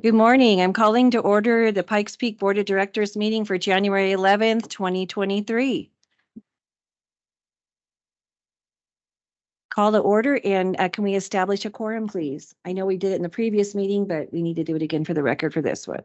Good morning. I'm calling to order the Pikes Peak Board of Directors meeting for January 11th, 2023. Call to order, and can we establish a quorum, please? I know we did it in the previous meeting, but we need to do it again for the record for this one.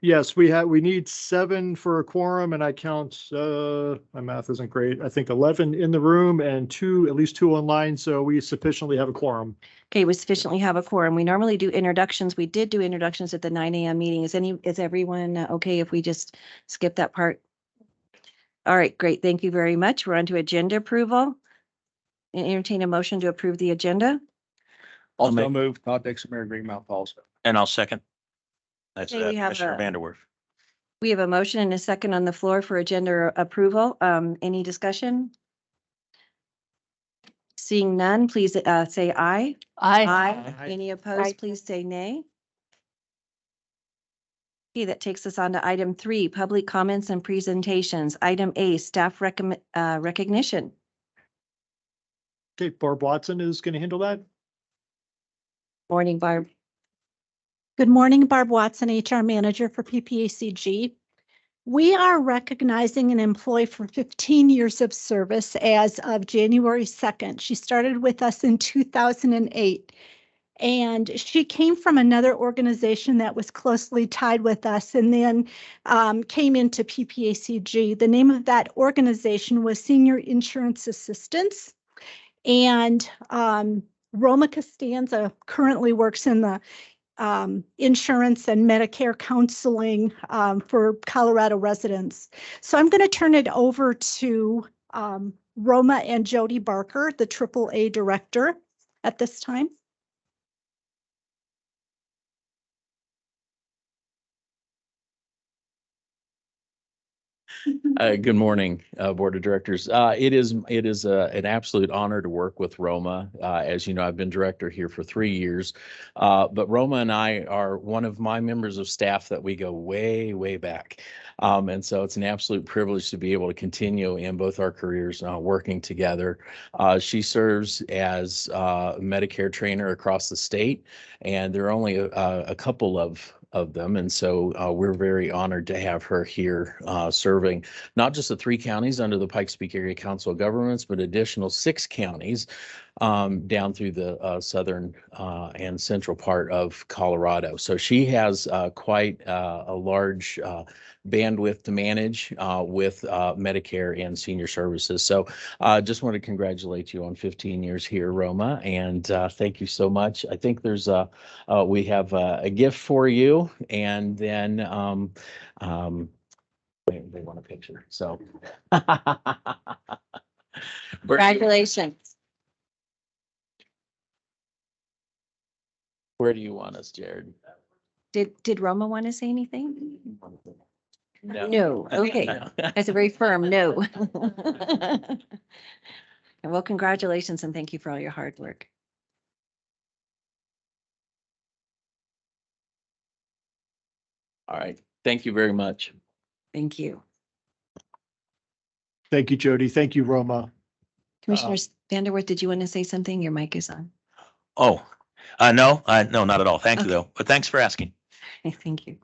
Yes, we need 7 for a quorum, and I count, my math isn't great. I think 11 in the room and at least two online. So we sufficiently have a quorum. Okay, we sufficiently have a quorum. We normally do introductions. We did do introductions at the 9 a.m. meeting. Is everyone okay if we just skip that part? All right, great. Thank you very much. We're on to agenda approval. And entertain a motion to approve the agenda. Also move Todd Dixon, Mayor Greenmouth Falls. And I'll second. That's Okay, we have Commissioner Vanderwerf. We have a motion and a second on the floor for agenda approval. Any discussion? Seeing none, please say aye. Aye. Any opposed, please say nay. Okay, that takes us on to item 3, public comments and presentations. Item A, staff recognition. Okay, Barb Watson is going to handle that. Morning, Barb. Good morning, Barb Watson, HR Manager for PPACG. We are recognizing an employee for 15 years of service as of January 2nd. She started with us in 2008, and she came from another organization that was closely tied with us and then came into PPACG. The name of that organization was Senior Insurance Assistance, and Roma Costanza currently works in the insurance and Medicare counseling for Colorado residents. So I'm going to turn it over to Roma and Jody Barker, the AAA director at this time. Good morning, Board of Directors. It is an absolute honor to work with Roma. As you know, I've been director here for 3 years, but Roma and I are one of my members of staff that we go way, way back. And so it's an absolute privilege to be able to continue in both our careers working together. She serves as a Medicare trainer across the state, and there are only a couple of them. And so we're very honored to have her here serving not just the 3 counties under the Pikes Peak Area Council of Governments, but additional 6 counties down through the southern and central part of Colorado. So she has quite a large bandwidth to manage with Medicare and senior services. So just want to congratulate you on 15 years here, Roma, and thank you so much. I think there's we have a gift for you, and then they want a picture. So Congratulations. Where do you want us, Jared? Did Roma want to say anything? No. No. Okay. That's a very firm no. And well, congratulations and thank you for all your hard work. All right. Thank you very much. Thank you. Thank you, Jody. Thank you, Roma. Commissioner Vanderwerf, did you want to say something? Your mic is on. Oh, no, not at all. Thank you, though. But thanks for asking. Thank you.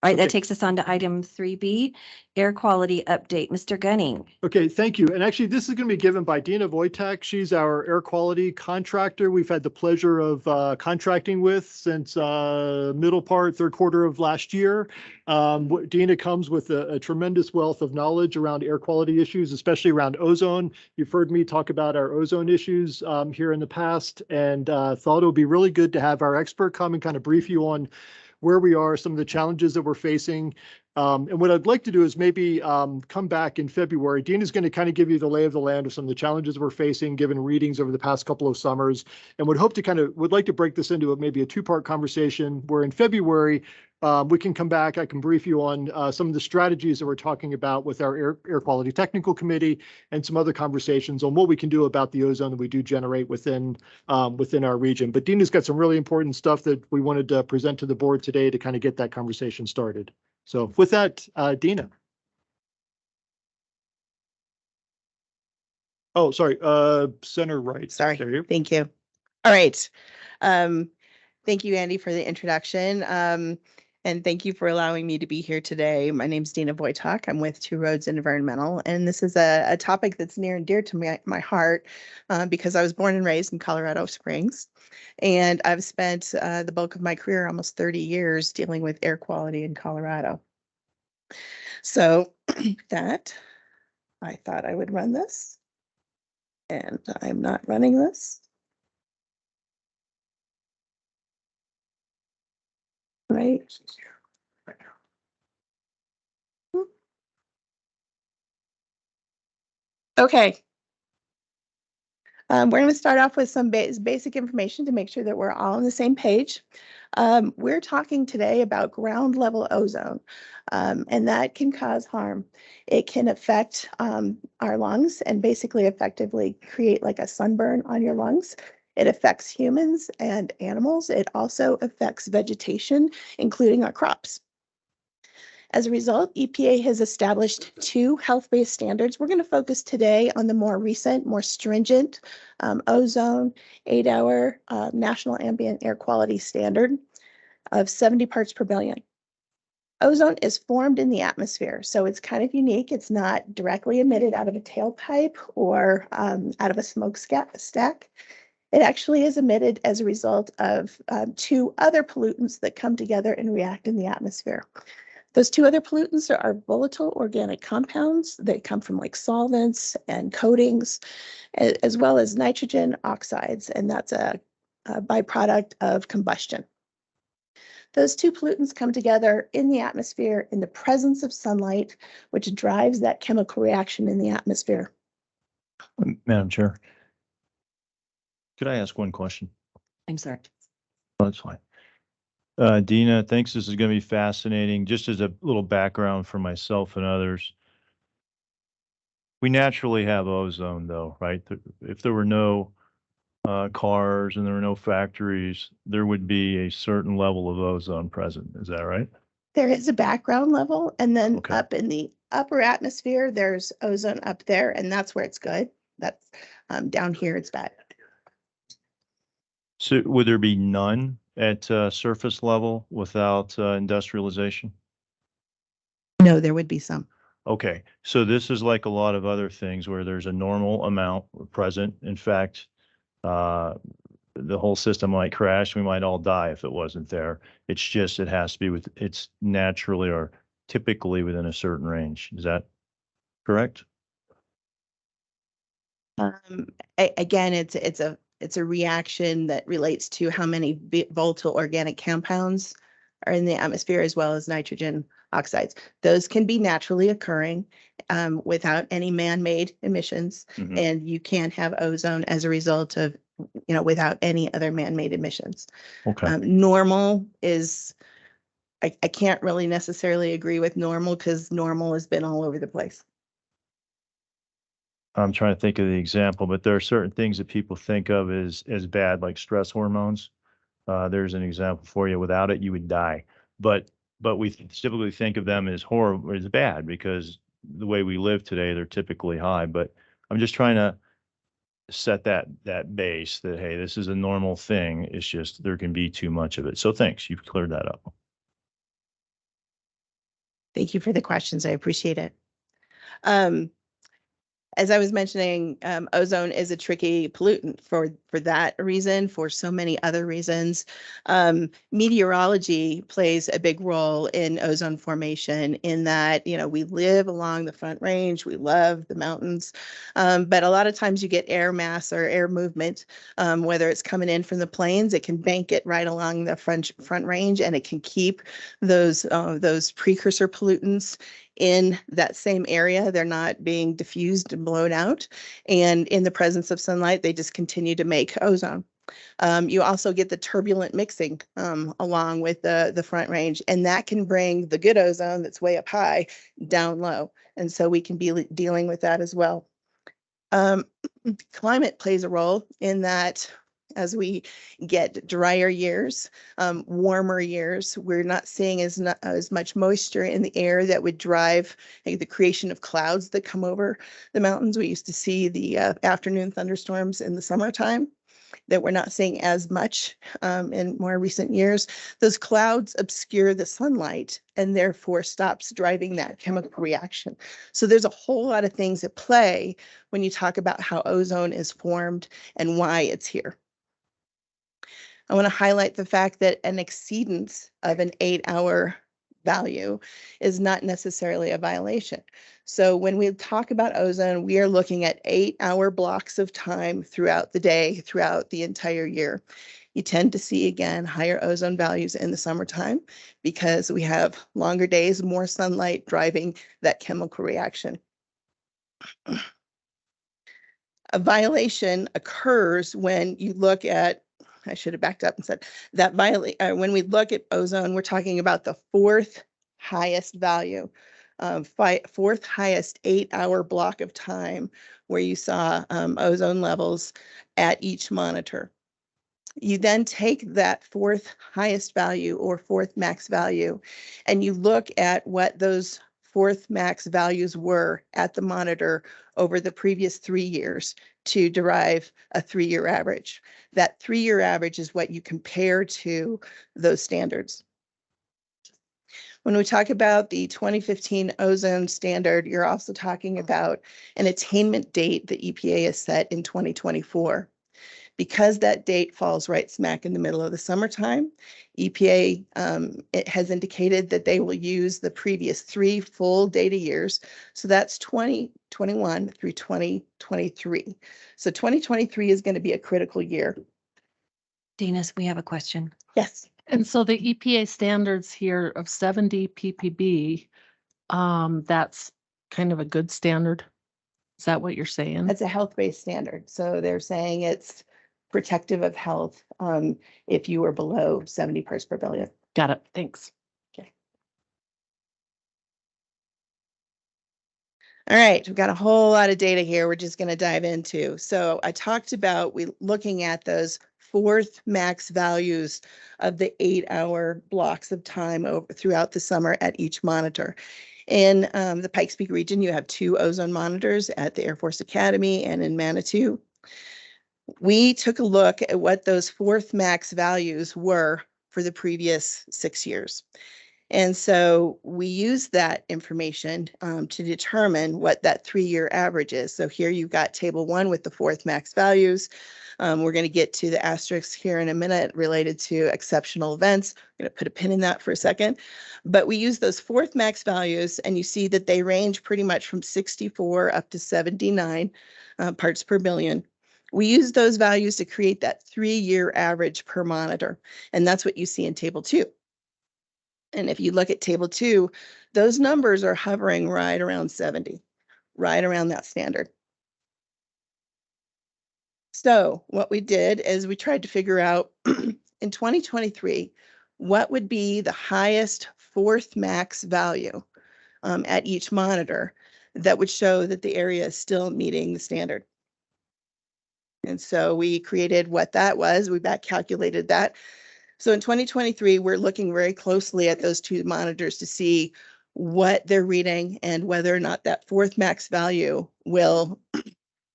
All right, that takes us on to item 3B, air quality update. Mr. Gunning. Okay, thank you. And actually, this is going to be given by Dina Wojtak. She's our air quality contractor. We've had the pleasure of contracting with since middle part, 3rd quarter of last year. Dina comes with a tremendous wealth of knowledge around air quality issues, especially around ozone. You've heard me talk about our ozone issues here in the past, and thought it would be really good to have our expert come and kind of brief you on where we are, some of the challenges that we're facing. And what I'd like to do is maybe come back in February. Dean is going to kind of give you the lay of the land of some of the challenges we're facing, given readings over the past couple of summers, and would like to break this into maybe a 2-part conversation where in February, we can come back. I can brief you on some of the strategies that we're talking about with our air quality technical committee and some other conversations on what we can do about the ozone that we do generate within our region. But Dina's got some really important stuff that we wanted to present to the board today to kind of get that conversation started. So with that, Dina. Oh, sorry, center right. Sorry. Thank you. All right. Thank you, Andy, for the introduction. And thank you for allowing me to be here today. My name's Dina Wojtak. I'm with Two Roads Environmental, and this is a topic that's near and dear to my heart because I was born and raised in Colorado Springs, and I've spent the bulk of my career, almost 30 years, dealing with air quality in Colorado. So that, I thought I would run this, and I'm not running this. Right. Okay. We're going to start off with some basic information to make sure that we're all on the same page. We're talking today about ground level ozone, and that can cause harm. It can affect our lungs and basically effectively create like a sunburn on your lungs. It affects humans and animals. It also affects vegetation, including our crops. As a result, EPA has established 2 health-based standards. We're going to focus today on the more recent, more stringent ozone 8-hour National Ambient Air Quality Standard of 70 parts per billion. Ozone is formed in the atmosphere, so it's kind of unique. It's not directly emitted out of a tailpipe or out of a smokestack. It actually is emitted as a result of 2 other pollutants that come together and react in the atmosphere. Those 2 other pollutants are volatile organic compounds. They come from like solvents and coatings, as well as nitrogen oxides, and that's a byproduct of combustion. Those 2 pollutants come together in the atmosphere in the presence of sunlight, which drives that chemical reaction in the atmosphere. Madam Chair, could I ask one question? I'm sorry. Oh, that's fine. Dina, thanks. This is going to be fascinating. Just as a little background for myself and others, we naturally have ozone, though, right? If there were no cars and there were no factories, there would be a certain level of ozone present. Is that right? There is a background level, and then Okay. up in the upper atmosphere, there's ozone up there, and that's where it's good. That's down here, it's bad. So would there be none at surface level without industrialization? No, there would be some. Okay, so this is like a lot of other things where there's a normal amount present. In fact, the whole system might crash. We might all die if it wasn't there. It's just, it has to be it's naturally or typically within a certain range. Is that correct? Again, it's a reaction that relates to how many volatile organic compounds are in the atmosphere, as well as nitrogen oxides. Those can be naturally occurring without any man-made emissions, Mhm. and you can't have ozone as a result of, without any other man-made emissions. Okay. Normal is, I can't really necessarily agree with normal because normal has been all over the place. I'm trying to think of the example, but there are certain things that people think of as bad, like stress hormones. There's an example for you. Without it, you would die. But we typically think of them as horrible, as bad, because the way we live today, they're typically high. But I'm just trying to set that base that, hey, this is a normal thing. It's just there can be too much of it. So thanks, you've cleared that up. Thank you for the questions. I appreciate it. As I was mentioning, ozone is a tricky pollutant for that reason, for so many other reasons. Meteorology plays a big role in ozone formation in that, we live along the Front Range, we love the mountains, but a lot of times you get air mass or air movement, whether it's coming in from the plains, it can bank it right along the Front Range, and it can keep those precursor pollutants in that same area. They're not being diffused and blown out. And in the presence of sunlight, they just continue to make ozone. You also get the turbulent mixing along with the Front Range, and that can bring the good ozone that's way up high down low. And so we can be dealing with that as well. Climate plays a role in that. As we get drier years, warmer years, we're not seeing as much moisture in the air that would drive the creation of clouds that come over the mountains. We used to see the afternoon thunderstorms in the summertime. that we're not seeing as much in more recent years. Those clouds obscure the sunlight and therefore stops driving that chemical reaction. So there's a whole lot of things at play when you talk about how ozone is formed and why it's here. I want to highlight the fact that an exceedance of an 8-hour value is not necessarily a violation. So when we talk about ozone, we are looking at 8-hour blocks of time throughout the day, throughout the entire year. You tend to see, again, higher ozone values in the summertime because we have longer days, more sunlight driving that chemical reaction. A violation occurs when you look at, I should have backed up and said that when we look at ozone, we're talking about the fourth highest value, fourth highest 8-hour block of time where you saw ozone levels at each monitor. You then take that fourth highest value or fourth max value, and you look at what those fourth max values were at the monitor over the previous 3 years to derive a 3-year average. That 3-year average is what you compare to those standards. When we talk about the 2015 ozone standard, you're also talking about an attainment date that EPA has set in 2024. Because that date falls right smack in the middle of the summertime, EPA it has indicated that they will use the previous 3 full data years. So that's 2021 through 2023. So 2023 is going to be a critical year. Dennis, we have a question. Yes. And so the EPA standards here of 70 ppb, that's kind of a good standard. Is that what you're saying? That's a health-based standard. So they're saying it's protective of health if you are below 70 parts per billion. Got it. Thanks. Okay. All right, we've got a whole lot of data here we're just going to dive into. So I talked about looking at those fourth max values of the 8-hour blocks of time throughout the summer at each monitor. In the Pikes Peak region, you have 2 ozone monitors at the Air Force Academy and in Manitou. We took a look at what those fourth max values were for the previous 6 years. And so we used that information to determine what that 3-year average is. So here you've got table 1 with the fourth max values. We're going to get to the asterisks here in a minute related to exceptional events. I'm going to put a pin in that for a second. But we use those fourth max values, and you see that they range pretty much from 64 up to 79 parts per billion. We use those values to create that 3-year average per monitor, and that's what you see in table 2. And if you look at table 2, those numbers are hovering right around 70, right around that standard. So what we did is we tried to figure out in 2023, what would be the highest fourth max value at each monitor that would show that the area is still meeting the standard. And so we created what that was. We back calculated that. So in 2023, we're looking very closely at those 2 monitors to see what they're reading and whether or not that fourth max value will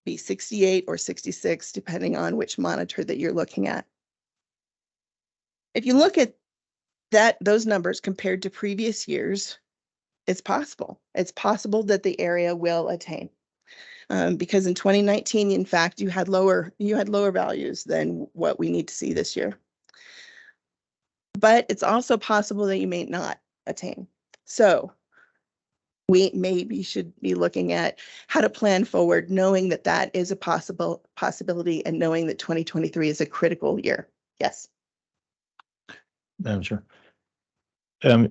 be 68 or 66, depending on which monitor that you're looking at. If you look at those numbers compared to previous years, it's possible. It's possible that the area will attain. Because in 2019, in fact, you had lower values than what we need to see this year. But it's also possible that you may not attain. So we maybe should be looking at how to plan forward, knowing that that is a possibility and knowing that 2023 is a critical year. Yes. Madam Chair. Do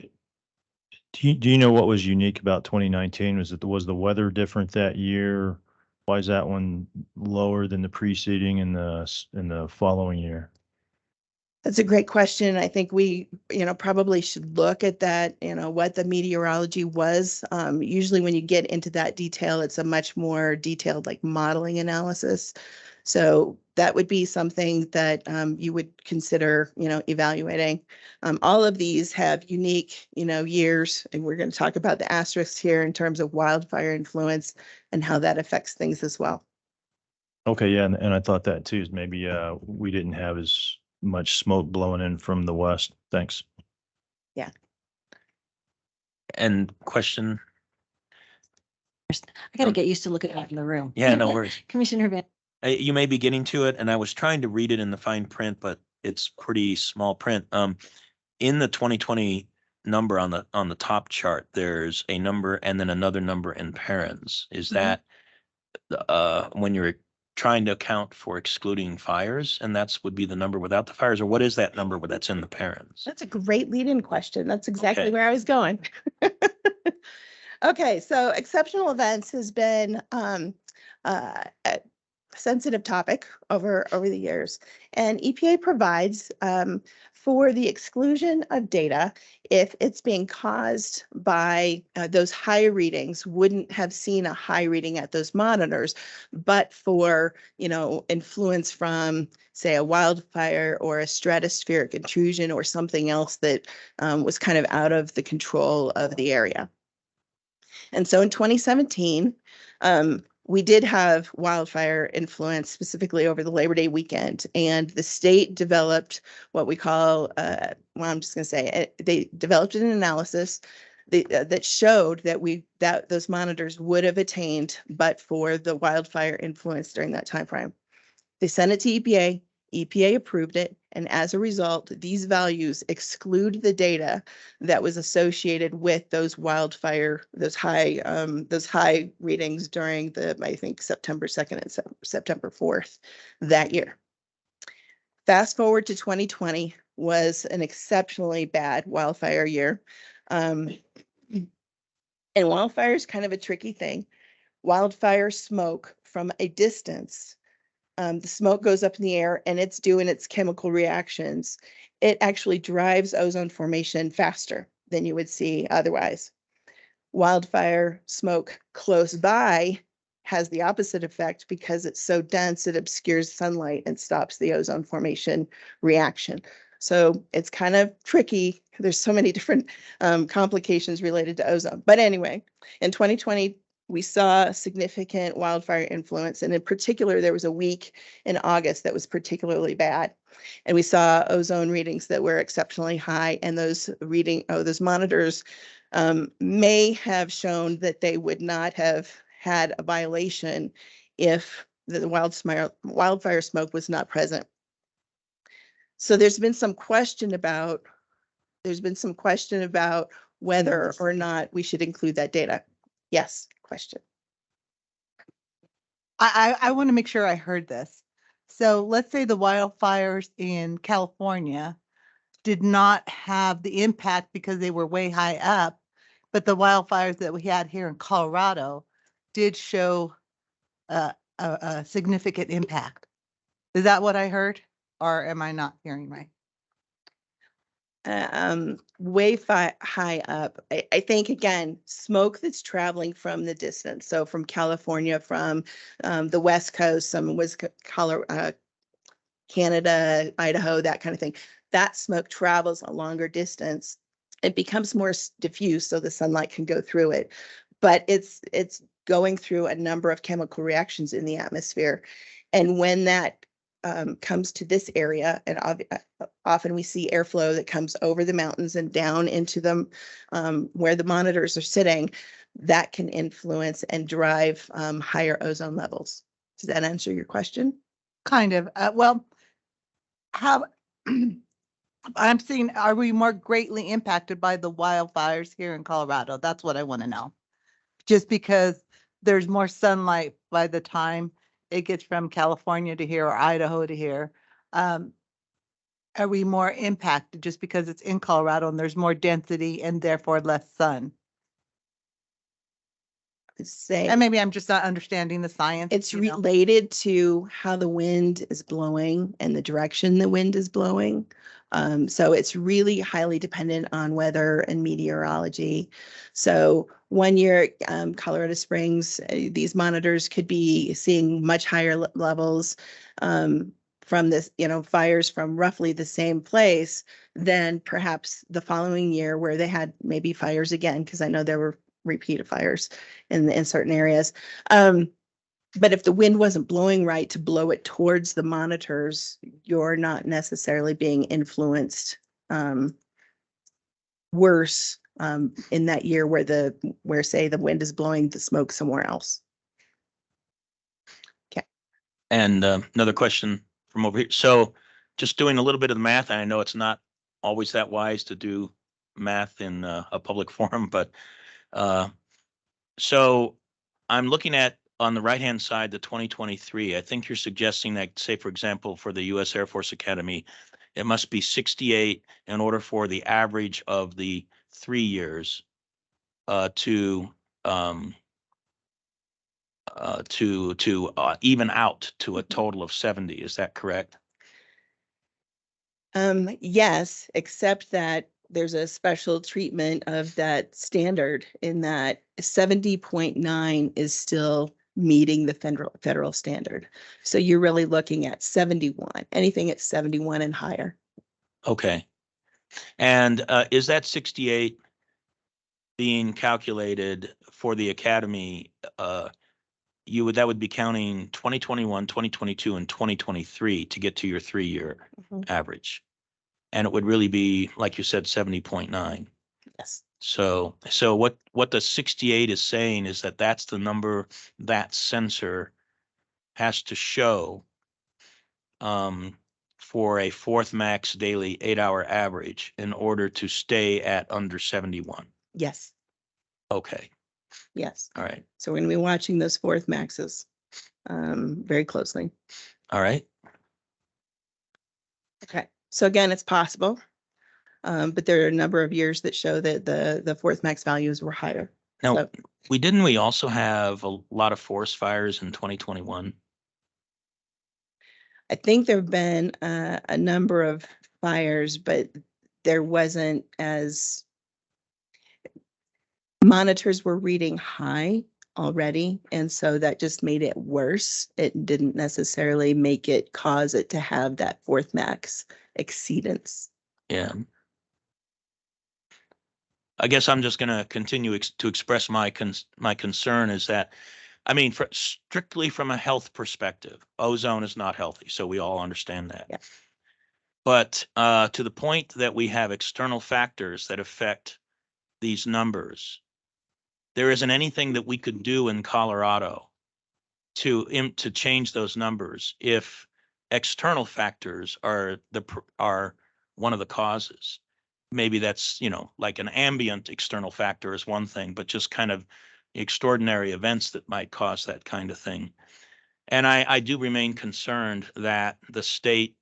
you know what was unique about 2019? Was the weather different that year? Why is that one lower than the preceding and the following year? That's a great question. I think we, probably should look at that, what the meteorology was. Usually when you get into that detail, it's a much more detailed like modeling analysis. So that would be something that you would consider, evaluating. All of these have unique, years, and we're going to talk about the asterisks here in terms of wildfire influence and how that affects things as well. Okay, yeah, and I thought that too, is maybe, we didn't have as much smoke blowing in from the west. Thanks. And question, I gotta get used to looking out in the room. yeah, no worries. Commissioner Van. You may be getting to it, and I was trying to read it in the fine print, but it's pretty small print. In the 2020 number on the top chart, there's a number and then another number in parens. Is that when you're trying to account for excluding fires, and that's would be the number without the fires, or what is that number that's in the parens? That's a great lead-in question. That's exactly Okay. where I was going. Okay, so exceptional events has been a sensitive topic over the years, and EPA provides for the exclusion of data if it's being caused by those high readings. Wouldn't have seen a high reading at those monitors, but for influence from, say, a wildfire or a stratospheric intrusion or something else that was kind of out of the control of the area. And so in 2017, we did have wildfire influence specifically over the Labor Day weekend, and the state developed what we call, well, I'm just going to say, they developed an analysis that showed that those monitors would have attained, but for the wildfire influence during that time frame. They sent it to EPA. EPA approved it, and as a result, these values exclude the data that was associated with those high readings during I think September 2nd and September 4th that year. Fast forward to 2020 was an exceptionally bad wildfire year. And wildfire is kind of a tricky thing. Wildfire smoke from a distance, the smoke goes up in the air and it's doing its chemical reactions. It actually drives ozone formation faster than you would see otherwise. Wildfire smoke close by has the opposite effect because it's so dense it obscures sunlight and stops the ozone formation reaction. So it's kind of tricky. There's so many different complications related to ozone. But anyway, in 2020, we saw significant wildfire influence. And in particular, there was a week in August that was particularly bad. And we saw ozone readings that were exceptionally high. And those monitors may have shown that they would not have had a violation if the wildfire smoke was not present. So there's been some question about whether or not we should include that data. Yes, question. I want to make sure I heard this. So let's say the wildfires in California did not have the impact because they were way high up, but the wildfires that we had here in Colorado did show a significant impact. Is that what I heard? Or am I not hearing right? High up. I think, again, smoke that's traveling from the distance. So from California, from the West Coast, some was Canada, Idaho, that kind of thing. That smoke travels a longer distance. It becomes more diffuse so the sunlight can go through it. But it's going through a number of chemical reactions in the atmosphere. And when that comes to this area, and often we see airflow that comes over the mountains and down into them where the monitors are sitting, that can influence and drive higher ozone levels. Does that answer your question? Kind of. Well, how I'm seeing, are we more greatly impacted by the wildfires here in Colorado? That's what I want to know. Just because there's more sunlight by the time it gets from California to here or Idaho to here. Are we more impacted just because it's in Colorado and there's more density and therefore less sun? And maybe I'm just not understanding the science. It's related to how the wind is blowing and the direction the wind is blowing. So it's really highly dependent on weather and meteorology. So 1 year, Colorado Springs, these monitors could be seeing much higher levels from this, fires from roughly the same place than perhaps the following year where they had maybe fires again, because I know there were repeat of fires in certain areas. But if the wind wasn't blowing right to blow it towards the monitors, you're not necessarily being influenced worse in that year where say the wind is blowing the smoke somewhere else. And another question from over here. So just doing a little bit of the math, and I know it's not always that wise to do math in a public forum, but so I'm looking at on the right-hand side, the 2023. I think you're suggesting that, say, for example, for the U.S. Air Force Academy, it must be 68 in order for the average of the 3 years to even out to a total of 70. Is that correct? Yes, except that there's a special treatment of that standard in that 70.9 is still meeting the federal standard. So you're really looking at 71, anything at 71 and higher. Okay. And is that 68 being calculated for the academy? That would be counting 2021, 2022, and 2023 to get to your 3-year average. And it would really be, like you said, 70.9. Yes. So what the 68 is saying is that that's the number that sensor has to show for a fourth max daily 8-hour average in order to stay at under 71. Yes. Okay. Yes. All right. So we're going to be watching those fourth maxes very closely. All right. Okay. So again, it's possible, but there are a number of years that show that the fourth max values were higher. Now, So, we also have a lot of forest fires in 2021? I think there have been a number of fires, but there wasn't as monitors were reading high already. And so that just made it worse. It didn't necessarily make it cause it to have that fourth max exceedance. Yeah. I guess I'm just going to continue to express my concern is that, I mean, strictly from a health perspective, ozone is not healthy. So we all understand that. Yeah. But to the point that we have external factors that affect these numbers, there isn't anything that we could do in Colorado to change those numbers if external factors are one of the causes. Maybe that's, like an ambient external factor is one thing, but just kind of extraordinary events that might cause that kind of thing. And I do remain concerned that the state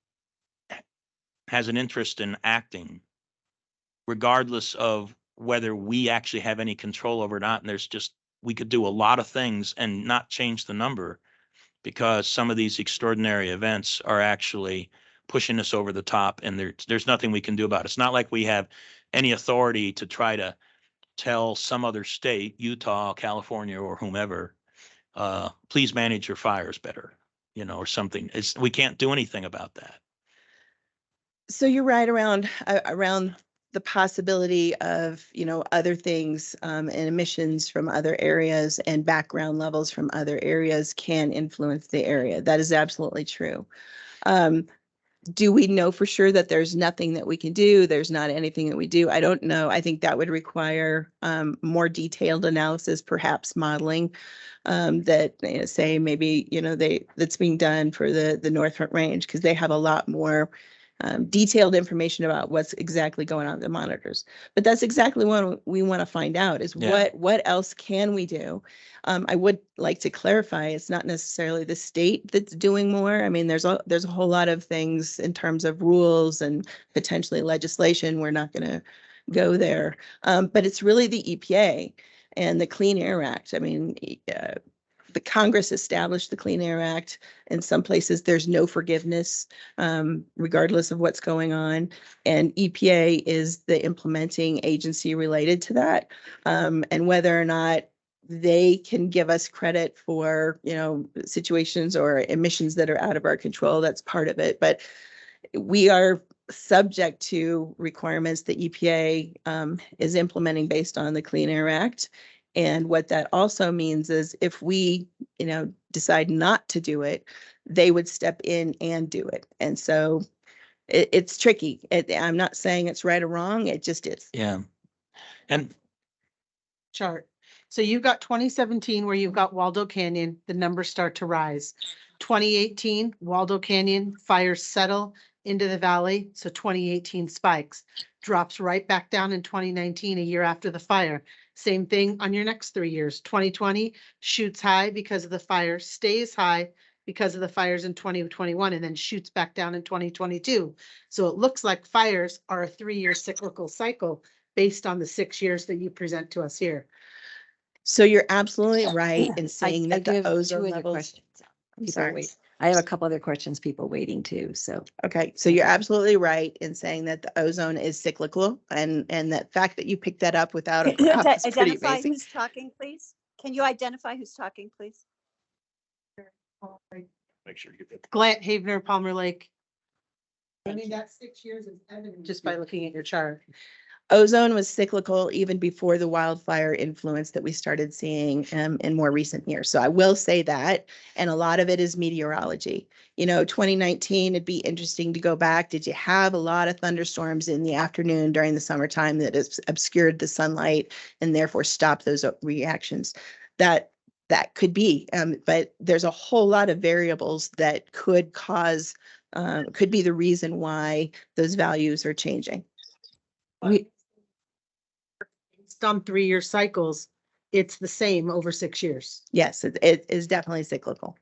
has an interest in acting regardless of whether we actually have any control over it or not. And we could do a lot of things and not change the number because some of these extraordinary events are actually pushing us over the top, and there's nothing we can do about it. It's not like we have any authority to try to tell some other state, Utah, California, or whomever, please manage your fires better, or something. We can't do anything about that. So you're right around the possibility of, other things and emissions from other areas and background levels from other areas can influence the area. That is absolutely true. Do we know for sure that there's nothing that we can do? There's not anything that we do. I don't know. I think that would require more detailed analysis, perhaps modeling that say maybe, that's being done for the North Front Range, because they have a lot more detailed information about what's exactly going on in the monitors. But that's exactly what we want to find out is what else can we do? I would like to clarify, it's not necessarily the state that's doing more. I mean, there's a whole lot of things in terms of rules and potentially legislation. We're not going to go there. But it's really the EPA and the Clean Air Act. I mean, the Congress established the Clean Air Act. In some places, there's no forgiveness, regardless of what's going on. And EPA is the implementing agency related to that. And whether or not they can give us credit for, situations or emissions that are out of our control, that's part of it. But we are subject to requirements that EPA is implementing based on the Clean Air Act. And what that also means is if we, decide not to do it, they would step in and do it. And so it's tricky. I'm not saying it's right or wrong. It just is. Yeah. And chart. So you've got 2017 where you've got Waldo Canyon, the numbers start to rise. 2018, Waldo Canyon, fires settle into the valley. So 2018 spikes, drops right back down in 2019, a year after the fire. Same thing on your next 3 years. 2020 shoots high because of the fire, stays high because of the fires in 2021, and then shoots back down in 2022. So it looks like fires are a 3-year cyclical cycle based on the 6 years that you present to us here. So you're absolutely right in I saying that do the have two ozone other levels. questions. I'm People sorry. wait. I have a couple other questions, people waiting too, so. Okay, so you're absolutely right in saying that the ozone is cyclical, and that fact that you picked that up without a Can you graph is pretty identify amazing. who's talking, please? Can you identify who's talking, please? Make sure you get that. Glant, Havener, Palmer Lake. I mean, that 6 years is evident just by looking at your chart. Ozone was cyclical even before the wildfire influence that we started seeing in more recent years. So I will say that, and a lot of it is meteorology. 2019, it'd be interesting to go back. Did you have a lot of thunderstorms in the afternoon during the summertime that has obscured the sunlight and therefore stopped those reactions? That could be, but there's a whole lot of variables that could cause, could be the reason why those values are changing. Based on 3-year cycles, it's the same over 6 years. Yes, it is definitely cyclical.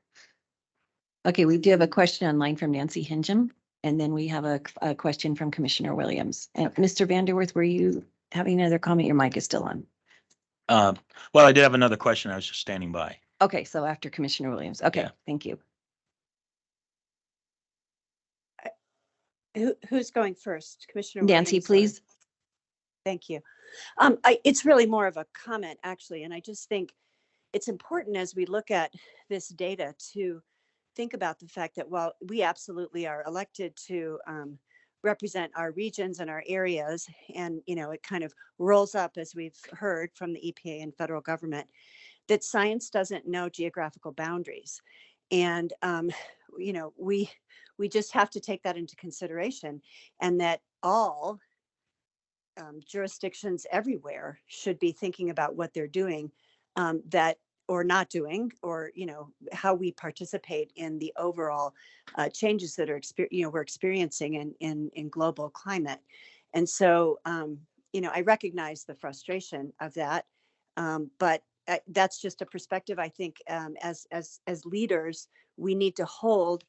Okay, we do have a question online from Nancy Hingham, and then we have a question from Commissioner Williams. And Mr. Vanderworth, were you having another comment? Your mic is still on. Well, I did have another question. I was just standing by. Okay, so after Commissioner Williams. Okay, Yeah. thank you. Who's going first? Commissioner Nancy, Williams, or- please. Thank you. It's really more of a comment, actually, and I just think it's important as we look at this data to think about the fact that while we absolutely are elected to represent our regions and our areas, and it kind of rolls up, as we've heard from the EPA and federal government, that science doesn't know geographical boundaries, and we just have to take that into consideration, and that all jurisdictions everywhere should be thinking about what they're doing, that or not doing, or how we participate in the overall changes that are we're experiencing in global climate. And so I recognize the frustration of that, but that's just a perspective. I think as leaders, we need to hold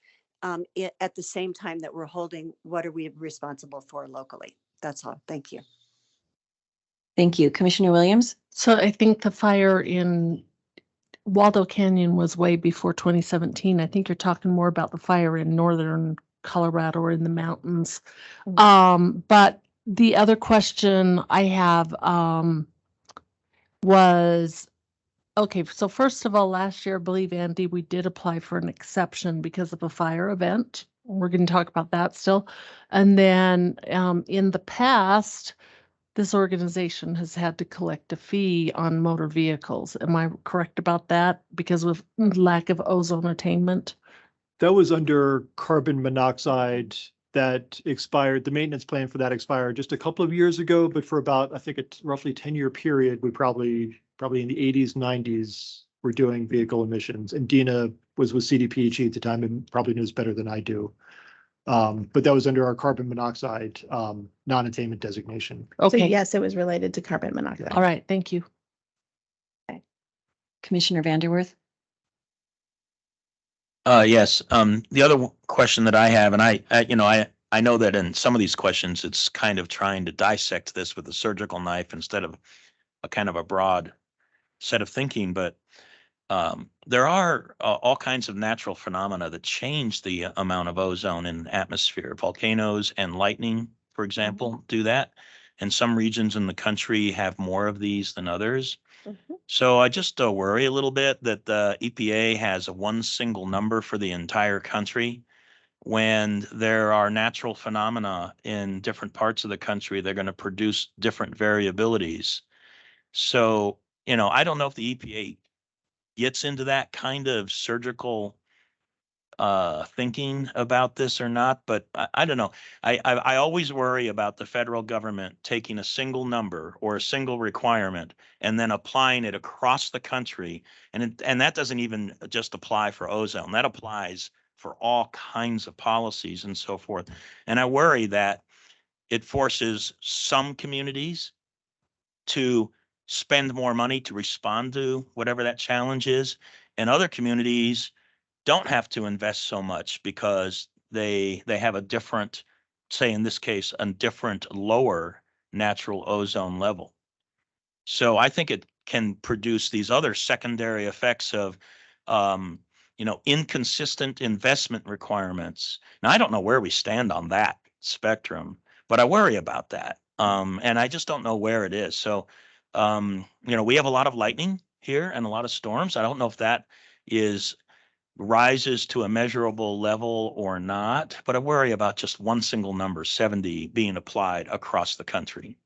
it at the same time that we're holding what are we responsible for locally. That's all. Thank you. Thank you. Commissioner Williams? So I think the fire in Waldo Canyon was way before 2017. I think you're talking more about the fire in northern Colorado or in the mountains. But the other question I have was, okay, so first of all, last year, I believe, Andy, we did apply for an exception because of a fire event. We're going to talk about that still. And then in the past, this organization has had to collect a fee on motor vehicles. Am I correct about that? Because of lack of ozone attainment? That was under carbon monoxide that expired. The maintenance plan for that expired just a couple of years ago, but for about, I think, a roughly 10-year period, we probably in the 80s, 90s, were doing vehicle emissions. And Dina was with CDPHE at the time and probably knows better than I do. But that was under our carbon monoxide non-attainment designation. So Okay, yes, it was related to carbon monoxide. all right, thank you. Commissioner Vanderworth? Yes. The other question that I have, and I know that in some of these questions, it's kind of trying to dissect this with a surgical knife instead of a kind of a broad set of thinking, but there are all kinds of natural phenomena that change the amount of ozone in the atmosphere. Volcanoes and lightning, for example, do that. And some regions in the country have more of these than others. So I just worry a little bit that the EPA has one single number for the entire country. When there are natural phenomena in different parts of the country, they're going to produce different variabilities. So I don't know if the EPA gets into that kind of surgical thinking about this or not, but I don't know. I always worry about the federal government taking a single number or a single requirement and then applying it across the country. And that doesn't even just apply for ozone. That applies for all kinds of policies and so forth. And I worry that it forces some communities to spend more money to respond to whatever that challenge is, and other communities don't have to invest so much because they have a different, say in this case, a different lower natural ozone level. So I think it can produce these other secondary effects of inconsistent investment requirements. Now, I don't know where we stand on that spectrum, but I worry about that. And I just don't know where it is. So, we have a lot of lightning here and a lot of storms. I don't know if that rises to a measurable level or not, but I worry about just one single number, 70, being applied across the country.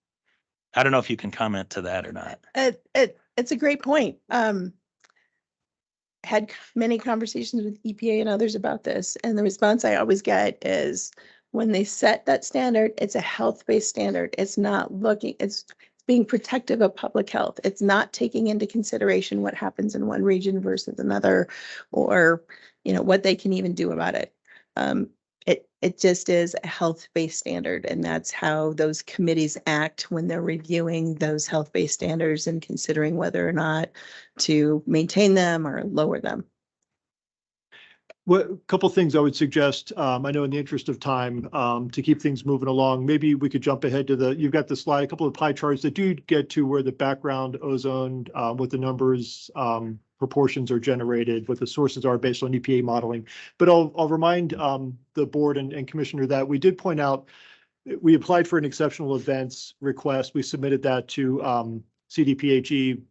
I don't know if you can comment to that or not. It's a great point. Had many conversations with EPA and others about this, and the response I always get is when they set that standard, it's a health-based standard. It's not it's being protective of public health. It's not taking into consideration what happens in one region versus another, or, what they can even do about it. It just is a health-based standard, and that's how those committees act when they're reviewing those health-based standards and considering whether or not to maintain them or lower them. Well, a couple of things I would suggest, I know in the interest of time, to keep things moving along, maybe we could jump ahead to you've got the slide, a couple of pie charts that do get to where the background ozone, what the numbers, proportions are generated, what the sources are based on EPA modeling. But I'll remind the board and commissioner that we did point out, we applied for an exceptional events request. We submitted that to CDPAG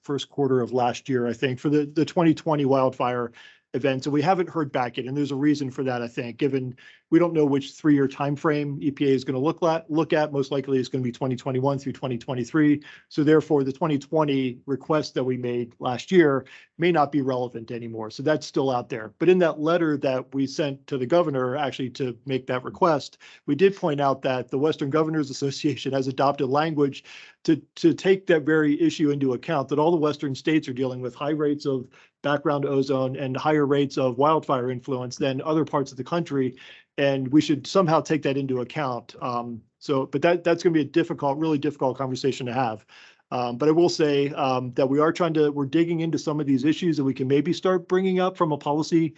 first quarter of last year, I think, for the 2020 wildfire events, and we haven't heard back yet. And there's a reason for that, I think, given we don't know which 3-year timeframe EPA is going to look at. Most likely it's going to be 2021 through 2023. So therefore, the 2020 request that we made last year may not be relevant anymore. So that's still out there. But in that letter that we sent to the governor, actually to make that request, we did point out that the Western Governors Association has adopted language to take that very issue into account, that all the Western states are dealing with high rates of background ozone and higher rates of wildfire influence than other parts of the country. And we should somehow take that into account. But that's going to be a really difficult conversation to have. But I will say that we're digging into some of these issues that we can maybe start bringing up from a policy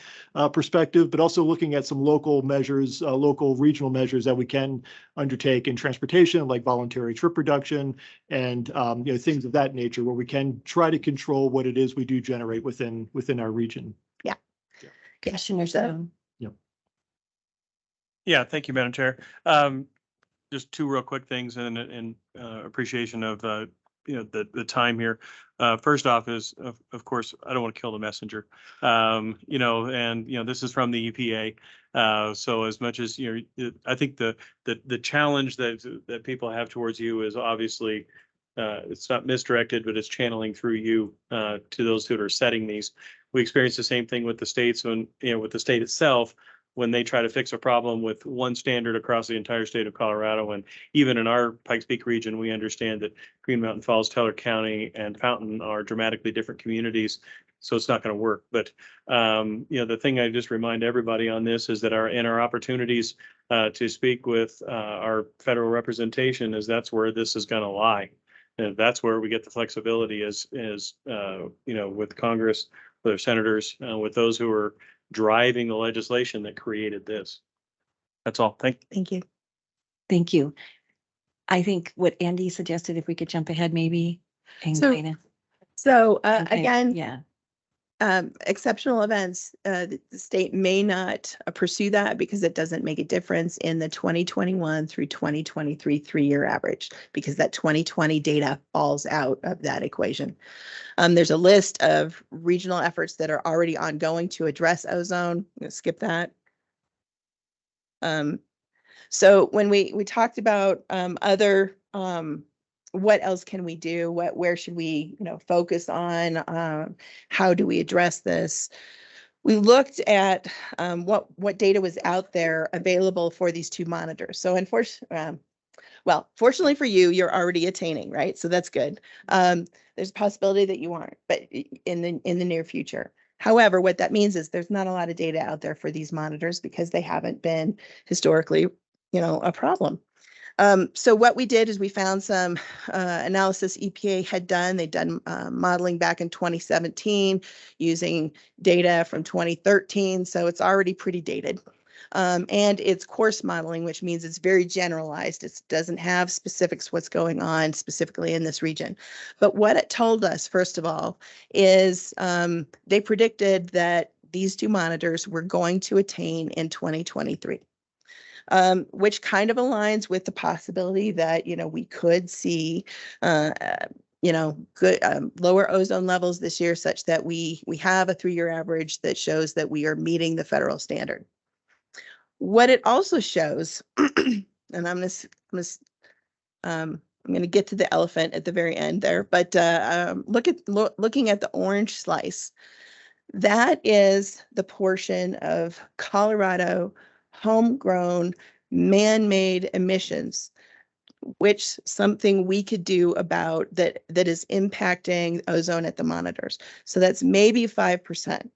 perspective, but also looking at some local measures, local regional measures that we can undertake in transportation, like voluntary trip reduction and things of that nature, where we can try to control what it is we do generate within our region. Yeah. Commissioner Stone. Yeah, thank you, Madam Chair. Just two real quick things in appreciation of the time here. First off is, of course, I don't want to kill the messenger. This is from the EPA. So as much as, I think the challenge that people have towards you is obviously, it's not misdirected, but it's channeling through you to those who are setting these. We experience the same thing with the states with the state itself, when they try to fix a problem with one standard across the entire state of Colorado. And even in our Pikes Peak region, we understand that Green Mountain Falls, Teller County, and Fountain are dramatically different communities. So it's not going to work. But, the thing I just remind everybody on this is that our opportunities to speak with our federal representation is that's where this is going to lie. And that's where we get the flexibility is with Congress, with our senators, with those who are driving the legislation that created this. That's all. Thank you. Thank you. I think what Andy suggested, if we could jump ahead, maybe. Again, exceptional events, the state may not pursue that because it doesn't make a difference in the 2021 through 2023 3-year average, because that 2020 data falls out of that equation. There's a list of regional efforts that are already ongoing to address ozone. I'm going to skip that. So when we talked about other what else can we do? Where should we, focus on? How do we address this? We looked at what data was out there available for these two monitors. So fortunately for you, you're already attaining, right? So that's good. There's a possibility that you aren't, but in the near future. However, what that means is there's not a lot of data out there for these monitors because they haven't been historically, a problem. So what we did is we found some analysis EPA had done. They'd done modeling back in 2017 using data from 2013. So it's already pretty dated. And it's coarse modeling, which means it's very generalized. It doesn't have specifics what's going on specifically in this region. But what it told us, first of all, is they predicted that these two monitors were going to attain in 2023. Which kind of aligns with the possibility that, we could see, good lower ozone levels this year, such that we have a 3-year average that shows that we are meeting the federal standard. What it also shows, and I'm going to get to the elephant at the very end there, but looking at the orange slice, that is the portion of Colorado homegrown man-made emissions, which something we could do about that is impacting ozone at the monitors. So that's maybe 5%.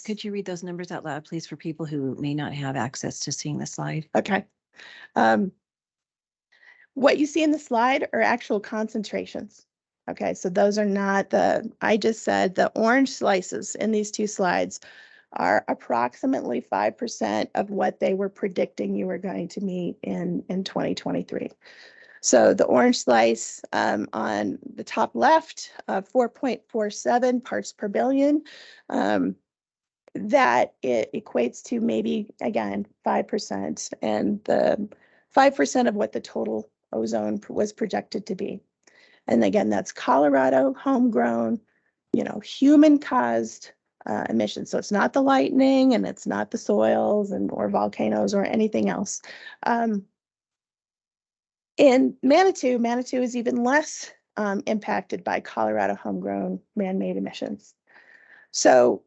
Could you read those numbers out loud, please, for people who may not have access to seeing the slide? Okay. What you see in the slide are actual concentrations. Okay, so those are not I just said the orange slices in these two slides are approximately 5% of what they were predicting you were going to meet in 2023. So the orange slice on the top left, 4.47 parts per billion, that it equates to maybe, again, 5%, and the 5% of what the total ozone was projected to be. And again, that's Colorado, homegrown, human-caused emissions. So it's not the lightning, and it's not the soils or volcanoes or anything else. In Manitou is even less impacted by Colorado homegrown man-made emissions. So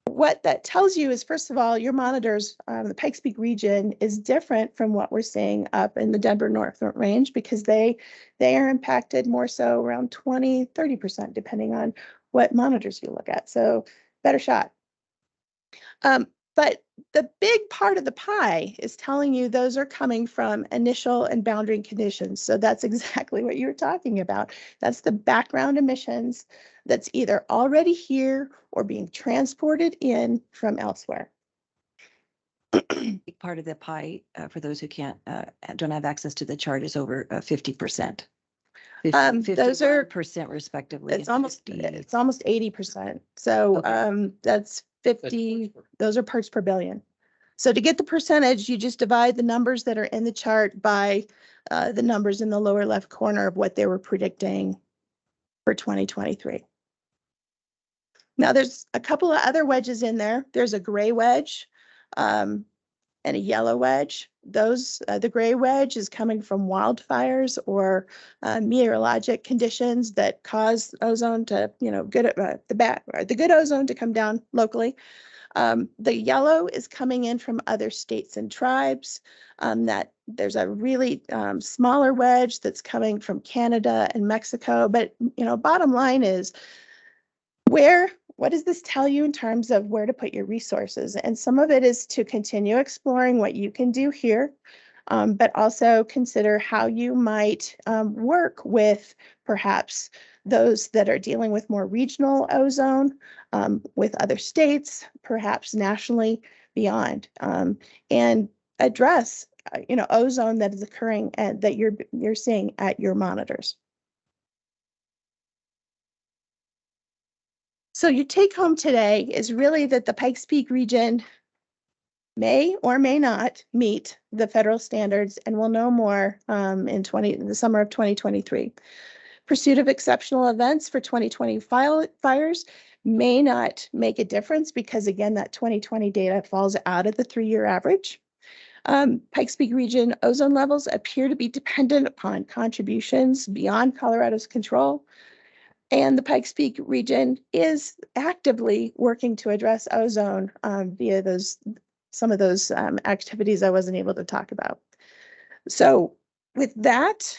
what that tells you is, first of all, your monitors, the Pikes Peak region is different from what we're seeing up in the Denver North Range, because they are impacted more so around 20-30%, depending on what monitors you look at. So better shot. But the big part of the pie is telling you those are coming from initial and boundary conditions. So that's exactly what you were talking about. That's the background emissions that's either already here or being transported in from elsewhere. Big part of the pie, for those who don't have access to the chart, is over 50%. Those are percent respectively. It's almost 80%. So Okay. that's 50. Those are parts per billion. So to get the percentage, you just divide the numbers that are in the chart by the numbers in the lower left corner of what they were predicting for 2023. Now there's a couple of other wedges in there. There's a gray wedge and a yellow wedge. The gray wedge is coming from wildfires or meteorologic conditions that cause ozone to, the good ozone to come down locally. The yellow is coming in from other states and tribes. That there's a really smaller wedge that's coming from Canada and Mexico. But bottom line is, what does this tell you in terms of where to put your resources? And some of it is to continue exploring what you can do here, but also consider how you might work with perhaps those that are dealing with more regional ozone, with other states, perhaps nationally beyond, and address ozone that is occurring and that you're seeing at your monitors. So your take home today is really that the Pikes Peak region may or may not meet the federal standards, and we'll know more in the summer of 2023. Pursuit of exceptional events for 2020 fires may not make a difference because, again, that 2020 data falls out of the 3-year average. Pikes Peak region ozone levels appear to be dependent upon contributions beyond Colorado's control. And the Pikes Peak region is actively working to address ozone via some of those activities I wasn't able to talk about. So with that,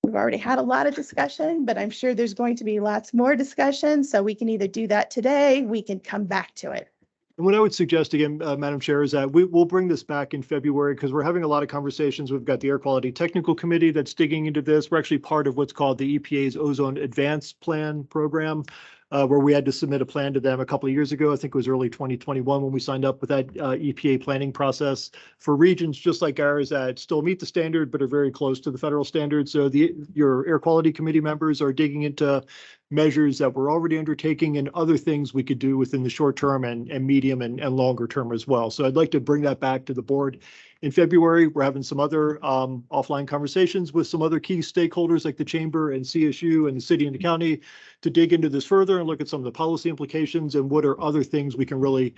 we've already had a lot of discussion, but I'm sure there's going to be lots more discussion. So we can either do that today, we can come back to it. And what I would suggest again, Madam Chair, is that we'll bring this back in February because we're having a lot of conversations. We've got the Air Quality Technical Committee that's digging into this. We're actually part of what's called the EPA's Ozone Advance Plan program, where we had to submit a plan to them a couple of years ago. I think it was early 2021 when we signed up with that EPA planning process for regions just like ours that still meet the standard but are very close to the federal standard. So your Air Quality Committee members are digging into measures that we're already undertaking and other things we could do within the short term and medium and longer term as well. So I'd like to bring that back to the board in February. We're having some other offline conversations with some other key stakeholders like the chamber and CSU and the city and the county to dig into this further and look at some of the policy implications and what are other things we can really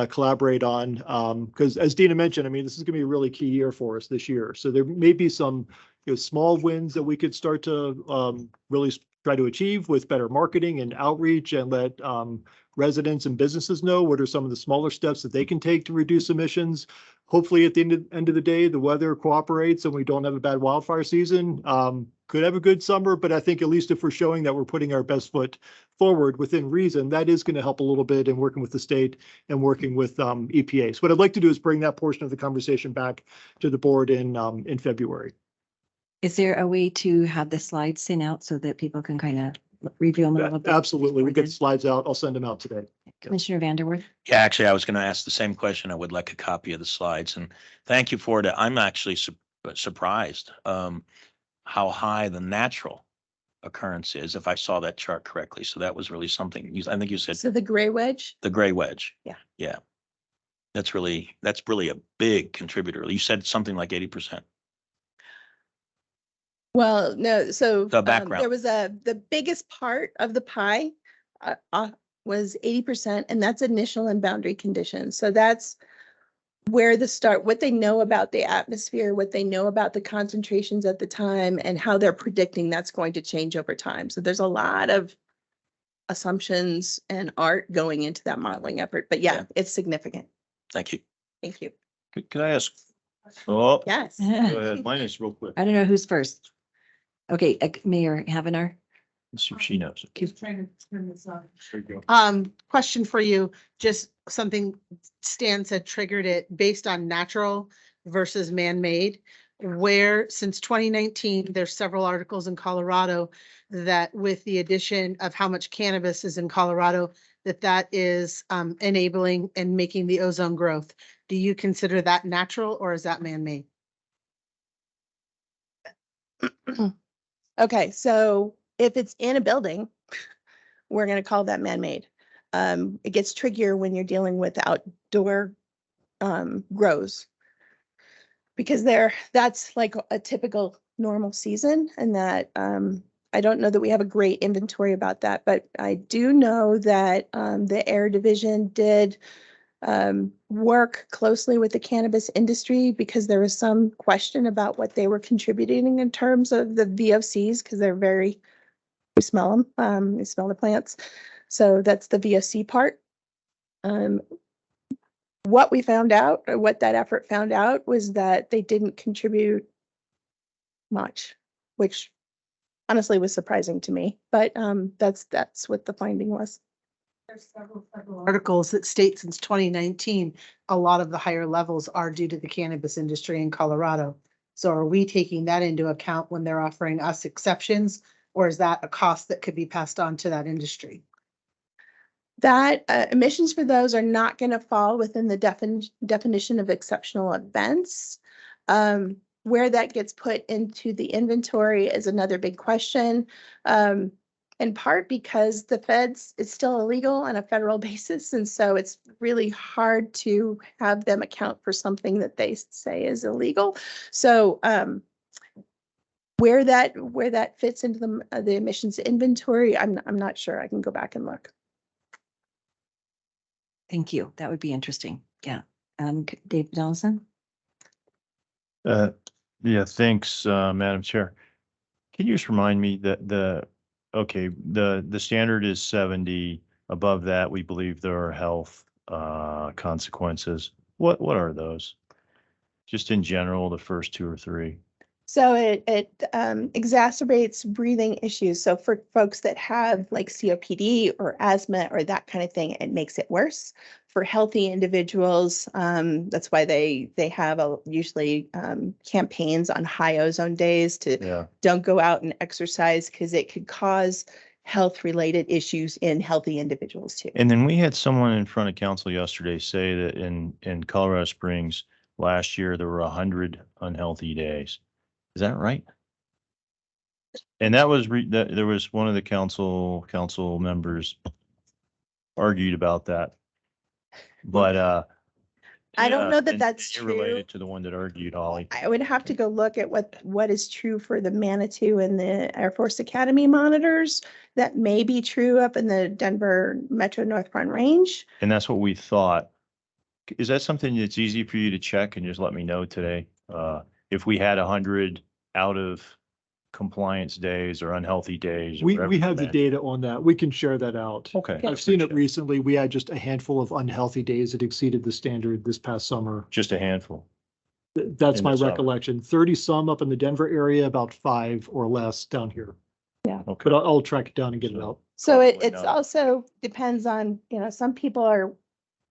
collaborate on. Because as Dina mentioned, I mean, this is going to be a really key year for us this year. So there may be some small wins that we could start to really try to achieve with better marketing and outreach and let residents and businesses know what are some of the smaller steps that they can take to reduce emissions. Hopefully at the end of the day, the weather cooperates and we don't have a bad wildfire season. Could have a good summer, but I think at least if we're showing that we're putting our best foot forward within reason, that is going to help a little bit in working with the state and working with EPA. So what I'd like to do is bring that portion of the conversation back to the board in February. Is there a way to have the slides sent out so that people can kind of review them a little bit? Absolutely. We'll get the slides out. I'll send them out today. Commissioner Vanderwerf? Yeah, actually, I was going to ask the same question. I would like a copy of the slides, and thank you for it. I'm actually surprised how high the natural occurrence is, if I saw that chart correctly. So that was really something. I think you said So the gray wedge? the gray wedge. Yeah. Yeah. That's really a big contributor. You said something like 80%. Well, no, so The background. there was the biggest part of the pie was 80%, and that's initial and boundary conditions. So that's where what they know about the atmosphere, what they know about the concentrations at the time, and how they're predicting that's going to change over time. So there's a lot of assumptions and art going into that modeling effort. But yeah, it's significant. Thank you. Thank you. Can I ask? Oh, go Yes. ahead. Mine is real quick. I don't know who's first. Okay, Mayor Havenar. Let's see if she knows it. Trying to turn this on. There you go. Question for you, just something Stan said triggered it based on natural versus man-made. Where since 2019, there's several articles in Colorado that with the addition of how much cannabis is in Colorado, that is enabling and making the ozone growth. Do you consider that natural or is that man-made? Okay, so if it's in a building, we're going to call that man-made. It gets trickier when you're dealing with outdoor grows because that's like a typical normal season, and that I don't know that we have a great inventory about that, but I do know that the Air Division did work closely with the cannabis industry because there was some question about what they were contributing in terms of the VOCs because we smell them, we smell the plants. So that's the VOC part. What we found out, or what that effort found out, was that they didn't contribute much, which honestly was surprising to me, but that's what the finding was. There's several articles that state since 2019, a lot of the higher levels are due to the cannabis industry in Colorado. So are we taking that into account when they're offering us exceptions, or is that a cost that could be passed on to that industry? That emissions for those are not going to fall within the definition of exceptional events. Where that gets put into the inventory is another big question. In part because the feds, it's still illegal on a federal basis. And so it's really hard to have them account for something that they say is illegal. So where that fits into the emissions inventory, I'm not sure. I can go back and look. Thank you. That would be interesting. Yeah. Dave Johnson? Yeah, thanks, Madam Chair. Can you just remind me that okay, the standard is 70. Above that, we believe there are health consequences. What are those? Just in general, the first two or three? So it exacerbates breathing issues. So for folks that have like COPD or asthma or that kind of thing, it makes it worse. For healthy individuals, that's why they have usually campaigns on high ozone days to don't go out and exercise because it could cause health related issues in healthy individuals too. And then we had someone in front of council yesterday say that in Colorado Springs last year, there were 100 unhealthy days. Is that right? And that was that there was one of the council members argued about that. But I don't know that and that's you're true. related to the one that argued, Holly. I would have to go look at what is true for the Manitou and the Air Force Academy monitors. That may be true up in the Denver Metro North Front Range. And that's what we thought. Is that something that's easy for you to check and just let me know today? If we had 100 out of compliance days or unhealthy days. or We whatever have the meant. data on that. We can share that out. Okay. I've seen it recently. We had just a handful of unhealthy days that exceeded the standard this past summer. Just a handful. That's In my the summer. recollection. 30 some up in the Denver area, about 5 or less down here. Okay. But I'll track it down and get it out. So Probably it's not. also depends on, some people are,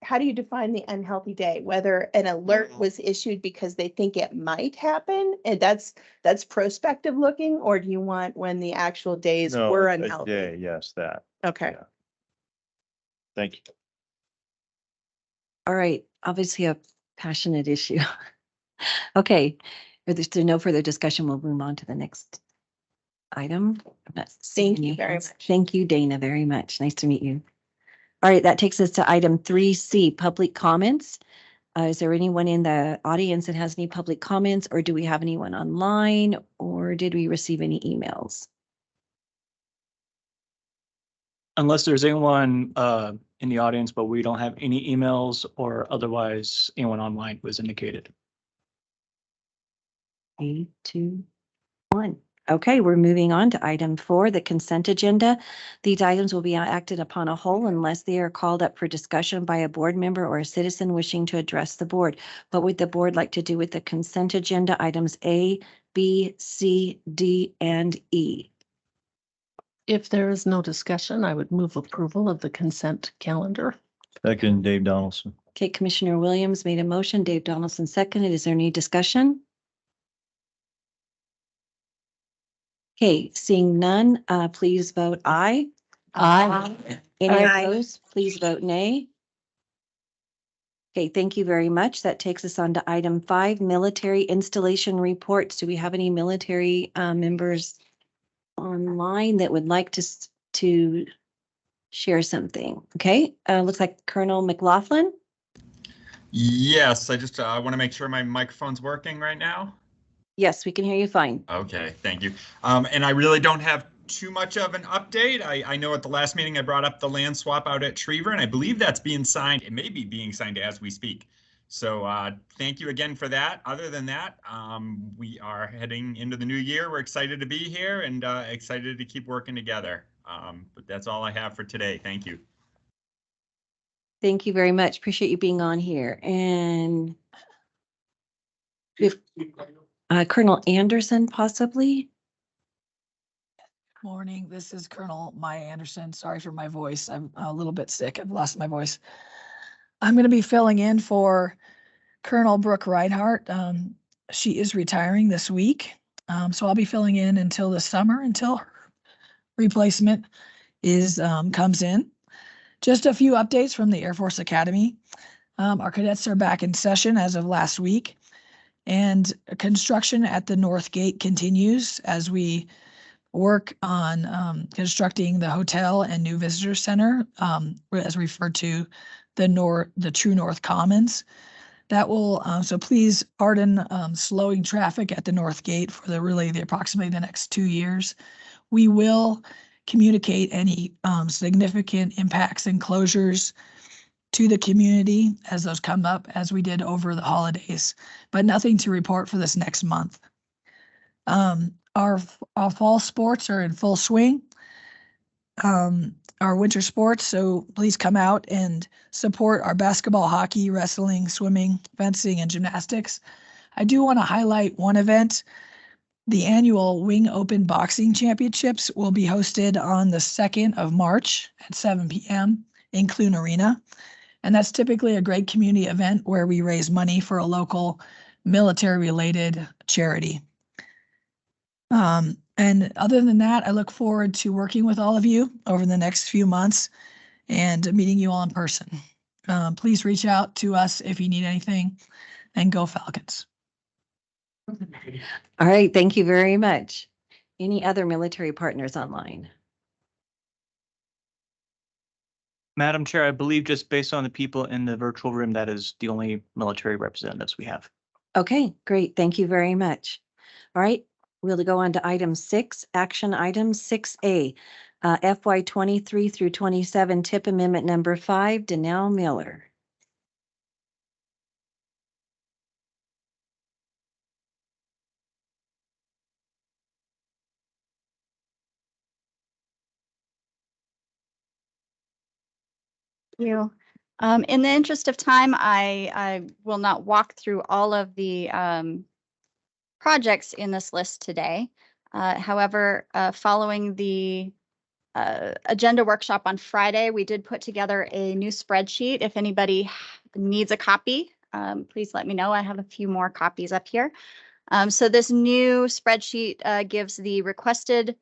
how do you define the unhealthy day? Whether an alert was issued because they think it might happen, and that's prospective looking, or do you want when the actual days No, were a unhealthy? day, yes, that. Okay. Yeah. Thank you. All right, obviously a passionate issue. Okay, if there's no further discussion, we'll move on to the next item. I'm not seeing Thank you any very hands. much. Thank you, Dana, very much. Nice to meet you. All right, that takes us to item 3C, public comments. Is there anyone in the audience that has any public comments, or do we have anyone online, or did we receive any emails? Unless there's anyone in the audience, but we don't have any emails or otherwise anyone online was indicated. 3, 2, 1. Okay, we're moving on to item 4, the consent agenda. These items will be acted upon a whole unless they are called up for discussion by a board member or a citizen wishing to address the board. What would the board like to do with the consent agenda items A, B, C, D, and E? If there is no discussion, I would move approval of the consent calendar. Second, Dave Donaldson. Okay, Commissioner Williams made a motion, Dave Donaldson seconded. Is there any discussion? Okay, seeing none, please vote aye. Aye. Any Aye. opposed, please vote nay. Okay, thank you very much. That takes us on to item 5, military installation reports. Do we have any military members online that would like to share something? Okay, looks like Colonel McLaughlin. Yes, I just want to make sure my microphone's working right now. Yes, we can hear you fine. Okay, thank you. And I really don't have too much of an update. I know at the last meeting I brought up the land swap out at Triever, and I believe that's being signed. It may be being signed as we speak. So thank you again for that. Other than that, we are heading into the new year. We're excited to be here and excited to keep working together. But that's all I have for today. Thank you. Thank you very much. Appreciate you being on here. And if Colonel Anderson possibly. Morning, this is Colonel Maya Anderson. Sorry for my voice. I'm a little bit sick. I've lost my voice. I'm going to be filling in for Colonel Brooke Reinhardt. She is retiring this week. So I'll be filling in until the summer, until her replacement comes in. Just a few updates from the Air Force Academy. Our cadets are back in session as of last week. And construction at the North Gate continues as we work on constructing the hotel and new visitor center, as referred to the True North Commons. That will, so please pardon slowing traffic at the North Gate for approximately the next 2 years. We will communicate any significant impacts and closures to the community as those come up, as we did over the holidays, but nothing to report for this next month. Our fall sports are in full swing. Our winter sports, so please come out and support our basketball, hockey, wrestling, swimming, fencing, and gymnastics. I do want to highlight one event. The annual Wing Open Boxing Championships will be hosted on the 2nd of March at 7 p.m. in Clune Arena. And that's typically a great community event where we raise money for a local military-related charity. And other than that, I look forward to working with all of you over the next few months and meeting you all in person. Please reach out to us if you need anything, and go Falcons. All right, thank you very much. Any other military partners online? Madam Chair, I believe just based on the people in the virtual room, that is the only military representatives we have. Okay, great. Thank you very much. All right, we'll go on to item 6, action item 6A, FY 23 through 27 tip amendment number 5, Danelle Miller. You. In the interest of time, I will not walk through all of the projects in this list today. However, following the agenda workshop on Friday, we did put together a new spreadsheet. If anybody needs a copy, please let me know. I have a few more copies up here. So this new spreadsheet gives the requested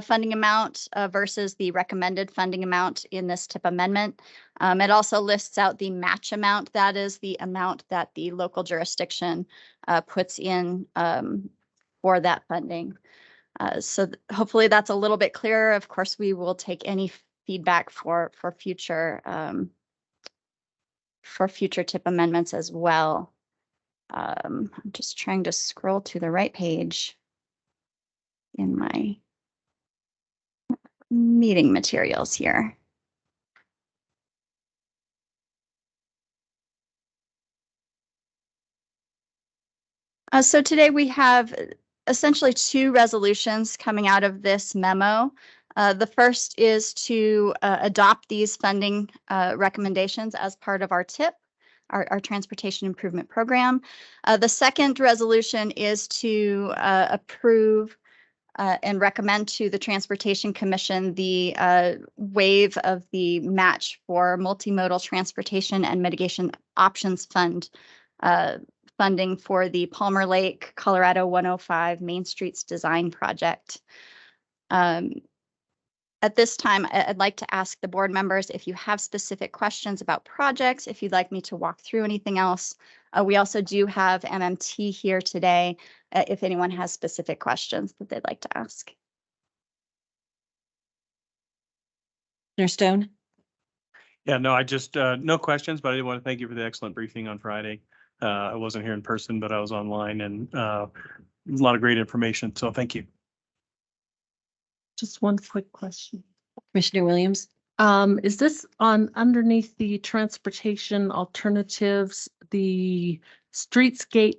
funding amount versus the recommended funding amount in this tip amendment. It also lists out the match amount. That is the amount that the local jurisdiction puts in for that funding. So hopefully that's a little bit clearer. Of course, we will take any feedback for future tip amendments as well. I'm just trying to scroll to the right page in my meeting materials here. So today we have essentially 2 resolutions coming out of this memo. The first is to adopt these funding recommendations as part of our TIP, our Transportation Improvement Program. The second resolution is to approve and recommend to the Transportation Commission the waive of the match for multimodal transportation and mitigation options fund funding for the Palmer Lake, Colorado 105 Main Streets Design Project. At this time, I'd like to ask the board members if you have specific questions about projects, if you'd like me to walk through anything else. We also do have MMT here today if anyone has specific questions that they'd like to ask. Commissioner Stone? Yeah, no, I just, no questions, but I did want to thank you for the excellent briefing on Friday. I wasn't here in person, but I was online, and a lot of great information. So thank you. Just one quick question. Commissioner Williams? Is this on underneath the transportation alternatives, the streetscape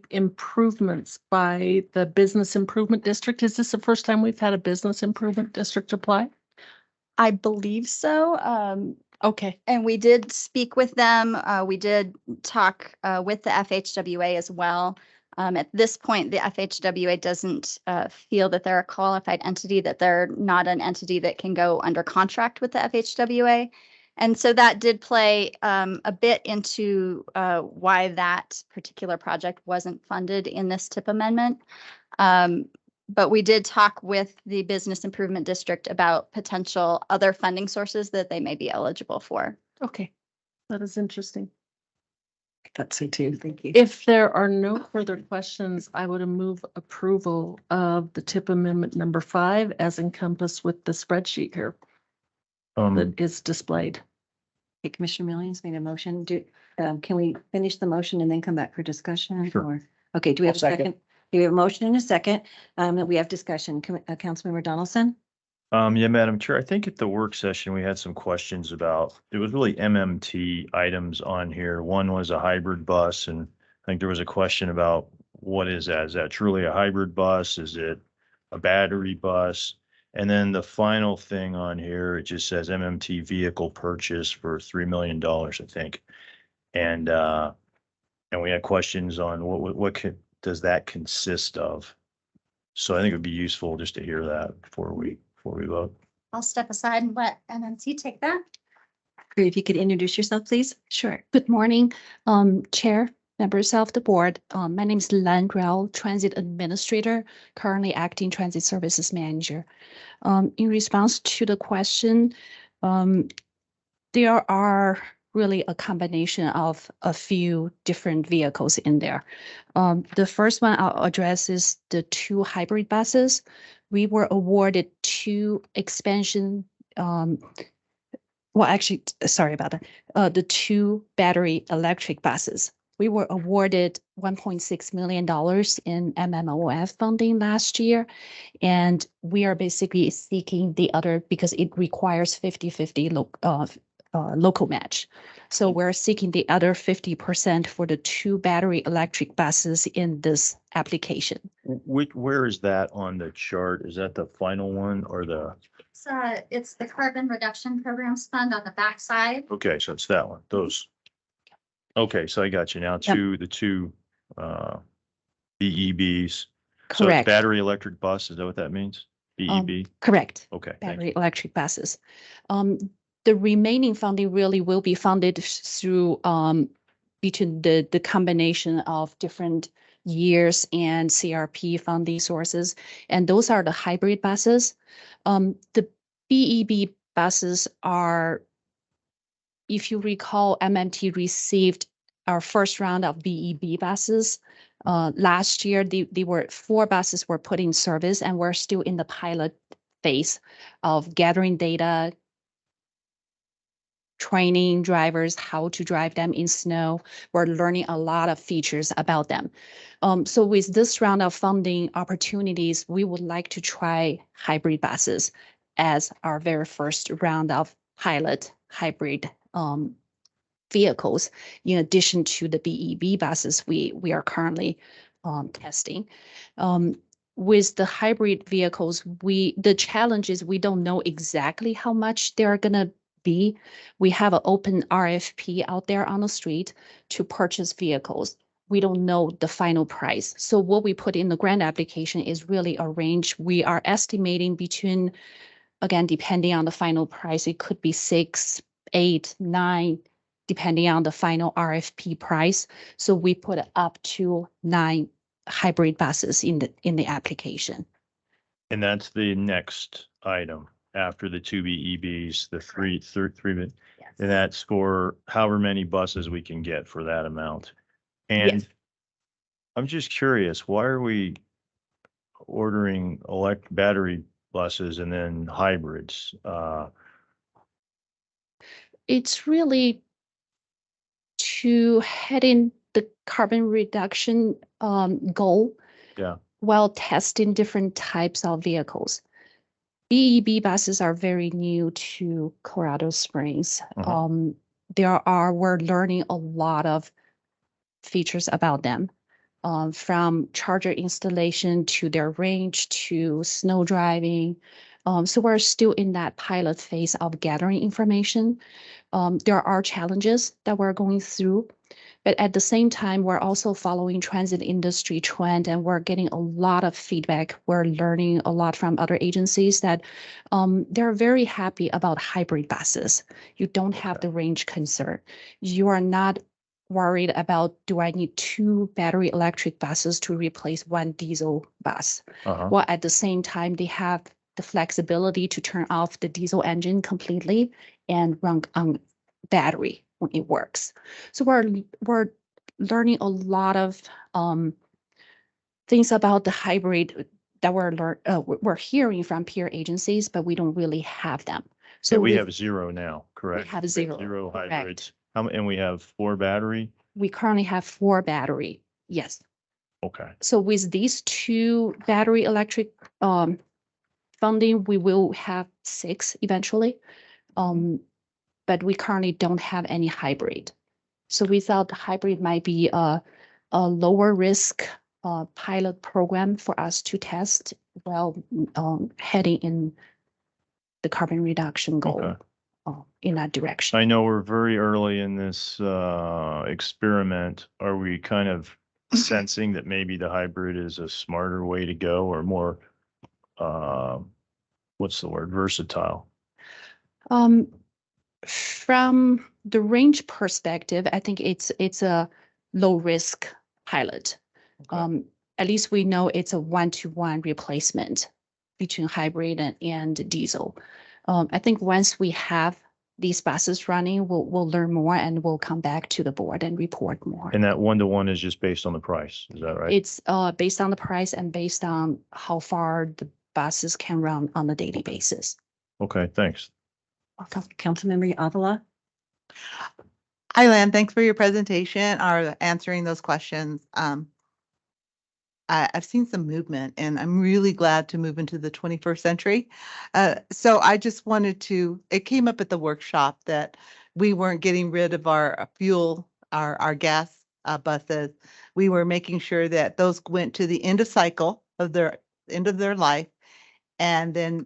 improvements by the business improvement district? Is this the first time we've had a business improvement district apply? I believe so. Okay. And we did speak with them. We did talk with the FHWA as well. At this point, the FHWA doesn't feel that they're a qualified entity, that they're not an entity that can go under contract with the FHWA. And so that did play a bit into why that particular project wasn't funded in this TIP amendment. But we did talk with the Business Improvement District about potential other funding sources that they may be eligible for. Okay, that is interesting. That's so too. Thank you. If there are no further questions, I would move approval of the TIP amendment number 5 as encompassed with the spreadsheet here that is displayed. Okay, Commissioner Millions made a motion. Can we finish the motion and then come back for discussion? Sure. Or, okay, do we have a second? Do we have a motion and a second that we have discussion? Councilmember Donaldson? Yeah, Madam Chair, I think at the work session, we had some questions about, it was really MMT items on here. One was a hybrid bus, and I think there was a question about what is that? Is that truly a hybrid bus? Is it a battery bus? And then the final thing on here, it just says MMT vehicle purchase for $3 million, I think. And we had questions on does that consist of? So I think it'd be useful just to hear that before we vote. I'll step aside and let MMT take that. Great. If you could introduce yourself, please. Sure. Good morning, Chair, members of the board. My name is Lan Grell, Transit Administrator, currently acting Transit Services Manager. In response to the question, there are really a combination of a few different vehicles in there. The first one I'll address is the 2 hybrid buses. We were awarded 2 expansion, sorry about that. The 2 battery electric buses. We were awarded $1.6 million in MMOF funding last year. And we are basically seeking the other, because it requires 50-50 local match. So we're seeking the other 50% for the 2 battery electric buses in this application. Where is that on the chart? Is that the final one or the? It's the carbon reduction programs fund on the backside. Okay, so it's that one, those. Okay, so I got you now. The two BEBs. So it's Correct. battery electric bus, is that what that means? BEB? Correct. Okay. Battery electric buses. The remaining funding really will be funded through between the combination of different years and CRP funding sources. And those are the hybrid buses. The BEB buses are, if you recall, MMT received our first round of BEB buses. Last year, they were 4 buses were put in service, and we're still in the pilot phase of gathering data, training drivers how to drive them in snow. We're learning a lot of features about them. So with this round of funding opportunities, we would like to try hybrid buses as our very first round of pilot hybrid vehicles, in addition to the BEB buses we are currently testing. With the hybrid vehicles, the challenge is we don't know exactly how much they're gonna be. We have an open RFP out there on the street to purchase vehicles. We don't know the final price. So what we put in the grant application is really a range. We are estimating between, again, depending on the final price, it could be 6, 8, 9, depending on the final RFP price. So we put up to 9 hybrid buses in the application. And that's the next item after the 2 BEBs, the three, and that's for however many buses we can get for that amount. And Yes. I'm just curious, why are we ordering battery buses and then hybrids? It's really to head in the carbon reduction goal. Yeah. While testing different types of vehicles. BEB buses are very new to Colorado Springs. We're learning a lot of features about them, from charger installation to their range to snow driving. So we're still in that pilot phase of gathering information. There are challenges that we're going through, but at the same time, we're also following transit industry trend, and we're getting a lot of feedback. We're learning a lot from other agencies that they're very happy about hybrid buses. You don't have the range concern. You are not worried about, do I need 2 battery electric buses to replace 1 diesel bus? While at the same time, they have the flexibility to turn off the diesel engine completely and run on battery when it works. So we're learning a lot of things about the hybrid that we're hearing from peer agencies, but we don't really have them. So we have 0 now, correct? We have 0. 0 correct. hybrids. And we have 4 battery? We currently have 4 battery, yes. Okay. So with these 2 battery electric funding, we will have 6 eventually. But we currently don't have any hybrid. So we thought hybrid might be a lower risk pilot program for us to test while heading in the carbon reduction goal Okay. In that direction. I know we're very early in this experiment. Are we kind of sensing that maybe the hybrid is a smarter way to go or more, what's the word, versatile? From the range perspective, I think it's a low risk pilot. At least we know it's a 1-to-1 replacement between hybrid and diesel. I think once we have these buses running, we'll learn more and we'll come back to the board and report more. And that 1-to-1 is just based on the price. Is that right? It's based on the price and based on how far the buses can run on a daily basis. Okay, thanks. Councilmember Avila. Hi, Lan. Thanks for your presentation or answering those questions. I've seen some movement and I'm really glad to move into the 21st century. So I just wanted to, it came up at the workshop that we weren't getting rid of our fuel, our gas buses. We were making sure that those went to the end of their life. And then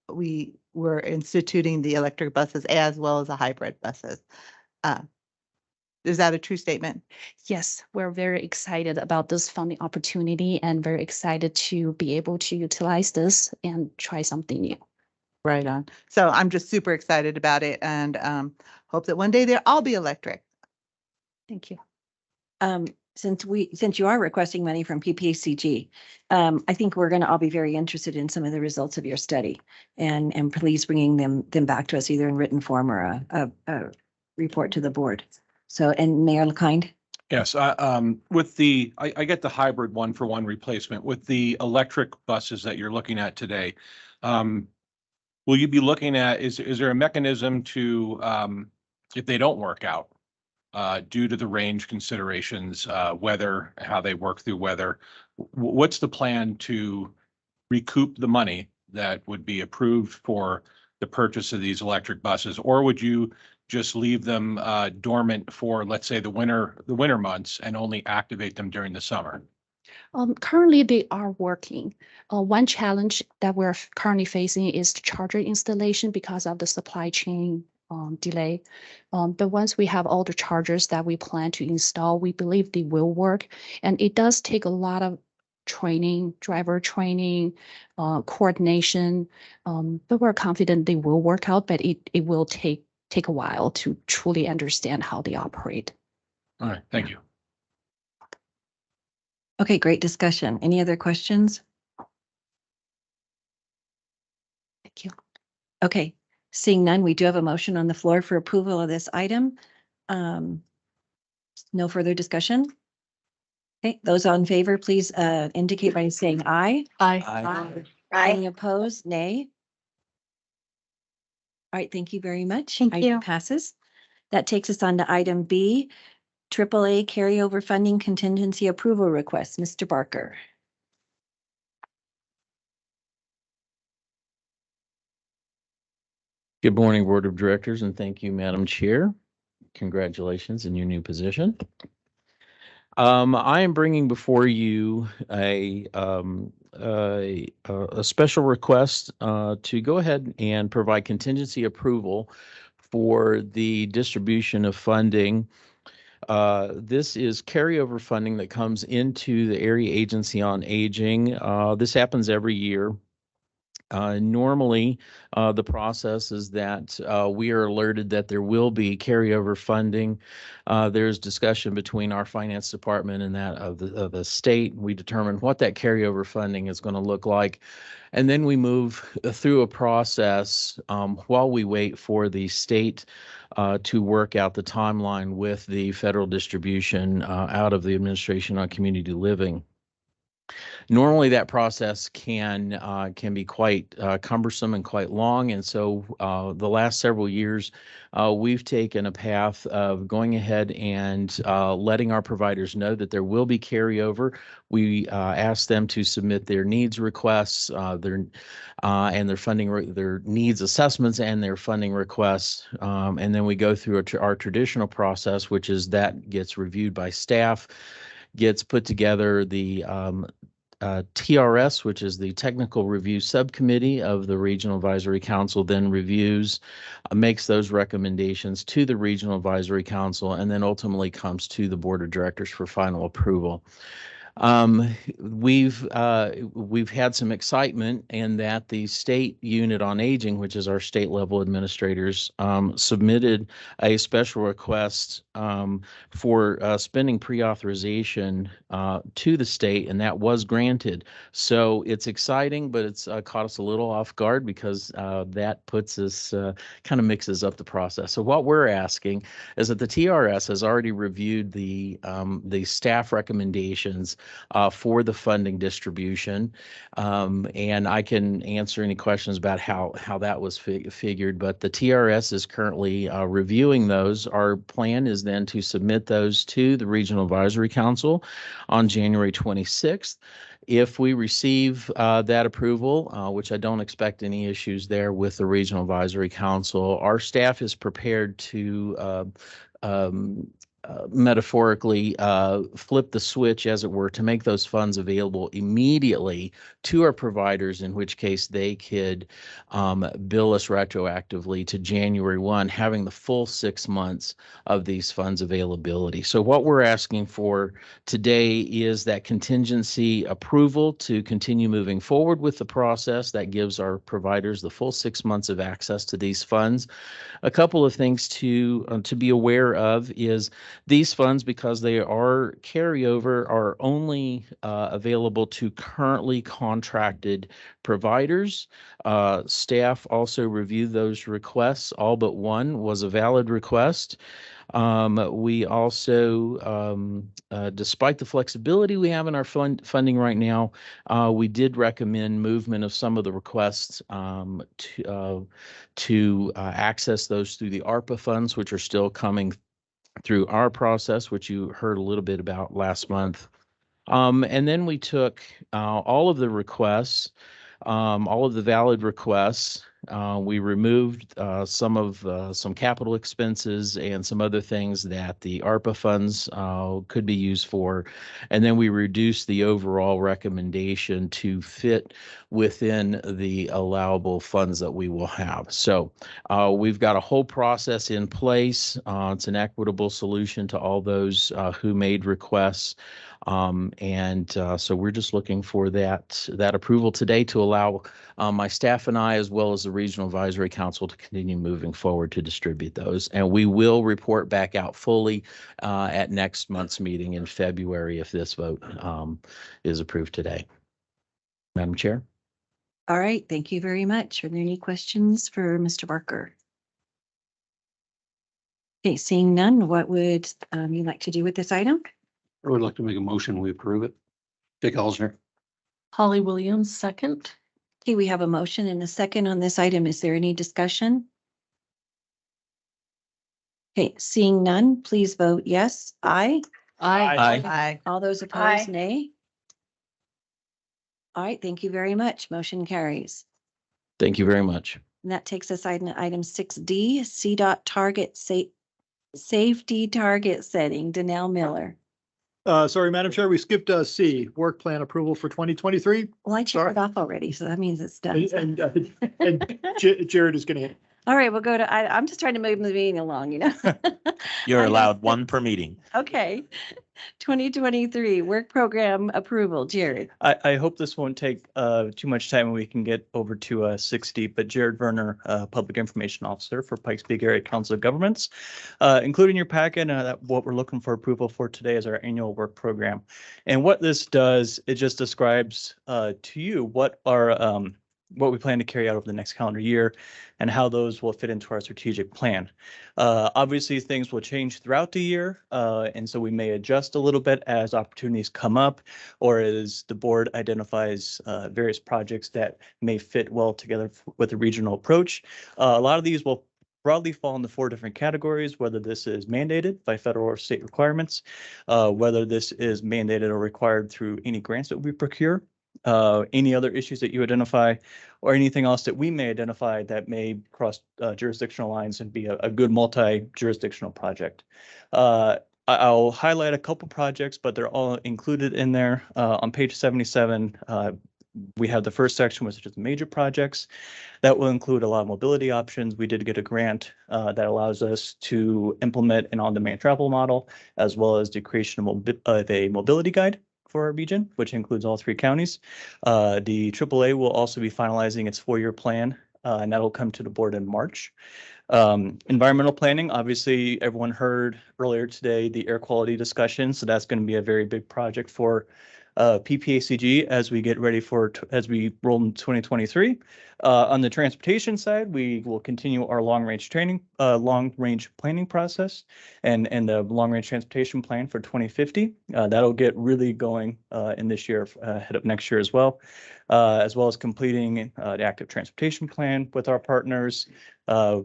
we were instituting the electric buses as well as the hybrid buses. Is that a true statement? Yes, we're very excited about this funding opportunity and very excited to be able to utilize this and try something new. Right on. So I'm just super excited about it and hope that one day they'll all be electric. Thank you. Since you are requesting money from PPACG, I think we're going to all be very interested in some of the results of your study and please bringing them back to us either in written form or a report to the board. So, and Mayor LeKind? Yes, I get the hybrid 1-for-1 replacement with the electric buses that you're looking at today. Will you be looking at, is there a mechanism to, if they don't work out, due to the range considerations, weather, how they work through weather, what's the plan to recoup the money that would be approved for the purchase of these electric buses? Or would you just leave them dormant for, let's say, the winter months and only activate them during the summer? Currently, they are working. One challenge that we're currently facing is the charger installation because of the supply chain delay. But once we have all the chargers that we plan to install, we believe they will work. And it does take a lot of training, driver training, coordination. But we're confident they will work out, but it will take a while to truly understand how they operate. All right, thank you. Okay, great discussion. Any other questions? Thank you. Okay, seeing none, we do have a motion on the floor for approval of this item. No further discussion. Okay, those in favor, please indicate by saying aye. Aye. Any opposed? Nay. All right, thank you very much. Thank Item you. passes. That takes us on to item B, AAA carryover funding contingency approval request. Mr. Barker. Good morning, Board of Directors, and thank you, Madam Chair. Congratulations in your new position. I am bringing before you a special request to go ahead and provide contingency approval for the distribution of funding. This is carryover funding that comes into the Area Agency on Aging. This happens every year. Normally, the process is that we are alerted that there will be carryover funding. There's discussion between our finance department and that of the state. We determine what that carryover funding is going to look like. And then we move through a process while we wait for the state to work out the timeline with the federal distribution out of the Administration on Community Living. Normally, that process can be quite cumbersome and quite long, and so the last several years, we've taken a path of going ahead and letting our providers know that there will be carryover. We ask them to submit their needs requests, and their funding, their needs assessments, and their funding requests, and then we go through our traditional process, which is that gets reviewed by staff, gets put together. The TRS, which is the Technical Review Subcommittee of the Regional Advisory Council, then reviews, makes those recommendations to the Regional Advisory Council, and then ultimately comes to the Board of Directors for final approval. We've had some excitement in that the State Unit on Aging, which is our state level administrators, submitted a special request for spending pre-authorization to the state, and that was granted. So it's exciting, but it's caught us a little off guard because that puts us kind of mixes up the process. So what we're asking is that the TRS has already reviewed the staff recommendations for the funding distribution. And I can answer any questions about how that was figured, but the TRS is currently reviewing those. Our plan is then to submit those to the Regional Advisory Council on January 26th. If we receive that approval, which I don't expect any issues there with the Regional Advisory Council, our staff is prepared to metaphorically flip the switch, as it were, to make those funds available immediately to our providers, in which case they could bill us retroactively to January 1, having the full 6 months of these funds availability. So what we're asking for today is that contingency approval to continue moving forward with the process that gives our providers the full 6 months of access to these funds. A couple of things to be aware of is these funds, because they are carryover, are only available to currently contracted providers. Staff also reviewed those requests. All but one was a valid request. We also, despite the flexibility we have in our funding right now, we did recommend movement of some of the requests to access those through the ARPA funds, which are still coming through our process, which you heard a little bit about last month. And then we took all of the requests, all of the valid requests. We removed some capital expenses and some other things that the ARPA funds could be used for. And then we reduced the overall recommendation to fit within the allowable funds that we will have. So we've got a whole process in place. It's an equitable solution to all those who made requests. So we're just looking for that approval today to allow my staff and I, as well as the Regional Advisory Council, to continue moving forward to distribute those. And we will report back out fully at next month's meeting in February if this vote is approved today. Madam Chair. All right, thank you very much. Are there any questions for Mr. Barker? Okay, seeing none, what would you like to do with this item? I would like to make a motion, we approve it. Dick Elsner. Holly Williams, second. Okay, we have a motion and a second on this item. Is there any discussion? Okay, seeing none, please vote yes. Aye. Aye. Aye. All those opposed, nay. All right, thank you very much. Motion carries. Thank you very much. And that takes us item 6D, CDOT target safety target setting. Danelle Miller. Sorry, Madam Chair, we skipped C, work plan approval for 2023. Well, I checked it off already, so that means it's done. And Jared is going to. All right, we'll go to, I'm just trying to move the meeting along, you know? You're allowed one per meeting. Okay. 2023 work program approval, Jared. I hope this won't take too much time and we can get over to 60, but Jared Werner, Public Information Officer for Pikes Peak Area Council of Governments. Including your packet, what we're looking for approval for today is our annual work program. And what this does, it just describes to you what our what we plan to carry out over the next calendar year and how those will fit into our strategic plan. Obviously, things will change throughout the year, and so we may adjust a little bit as opportunities come up or as the board identifies various projects that may fit well together with a regional approach. A lot of these will broadly fall into 4 different categories, whether this is mandated by federal or state requirements, whether this is mandated or required through any grants that we procure, any other issues that you identify, or anything else that we may identify that may cross jurisdictional lines and be a good multi-jurisdictional project. I'll highlight a couple projects, but they're all included in there. On page 77, we have the first section, which is major projects. That will include a lot of mobility options. We did get a grant that allows us to implement an on-demand travel model, as well as the creation of a mobility guide for our region, which includes all 3 counties. The AAA will also be finalizing its 4-year plan, and that'll come to the board in March. Environmental planning, obviously, everyone heard earlier today the air quality discussion, so that's going to be a very big project for PPACG as we get ready as we roll in 2023. On the transportation side, we will continue our long-range planning process and the long-range transportation plan for 2050. That'll get really going in this year, ahead of next year as well as completing the active transportation plan with our partners,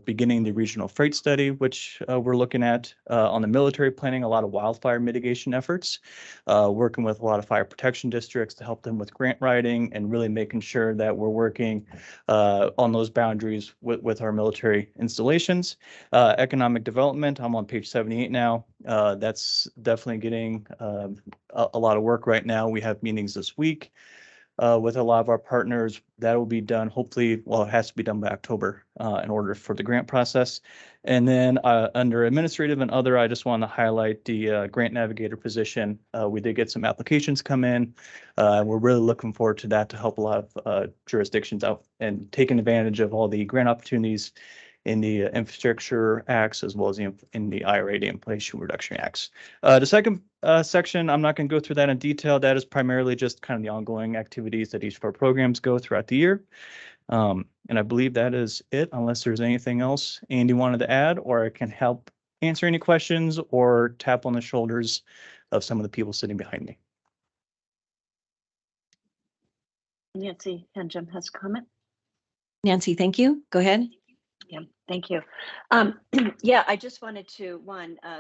beginning the regional freight study, which we're looking at on the military planning, a lot of wildfire mitigation efforts, working with a lot of fire protection districts to help them with grant writing and really making sure that we're working on those boundaries with our military installations. Economic development, I'm on page 78 now. That's definitely getting a lot of work right now. We have meetings this week with a lot of our partners. That will be done hopefully, well, it has to be done by October in order for the grant process. And then under administrative and other, I just want to highlight the grant navigator position. We did get some applications come in. We're really looking forward to that to help a lot of jurisdictions out and taking advantage of all the grant opportunities in the Infrastructure Acts, as well as in the IRA, the Inflation Reduction Acts. The second section, I'm not going to go through that in detail. That is primarily just kind of the ongoing activities that each of our programs go throughout the year. And I believe that is it, unless there's anything else Andy wanted to add, or I can help answer any questions or tap on the shoulders of some of the people sitting behind me. Nancy and Jim has a comment. Nancy, thank you. Go ahead. Yeah, thank you. Yeah, I just wanted to,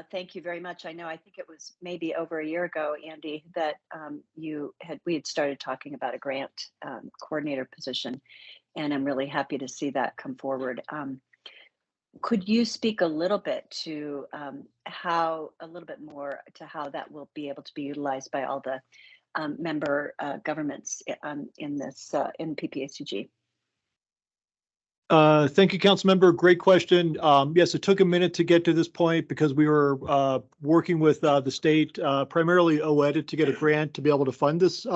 thank you very much. I think it was maybe over a year ago, Andy, that we had started talking about a grant coordinator position, and I'm really happy to see that come forward. Could you speak a little bit to how that will be able to be utilized by all the member governments in PPACG? Thank you, Councilmember. Great question. Yes, it took a minute to get to this point because we were working with the state, primarily OED, to get a grant to be able to fund this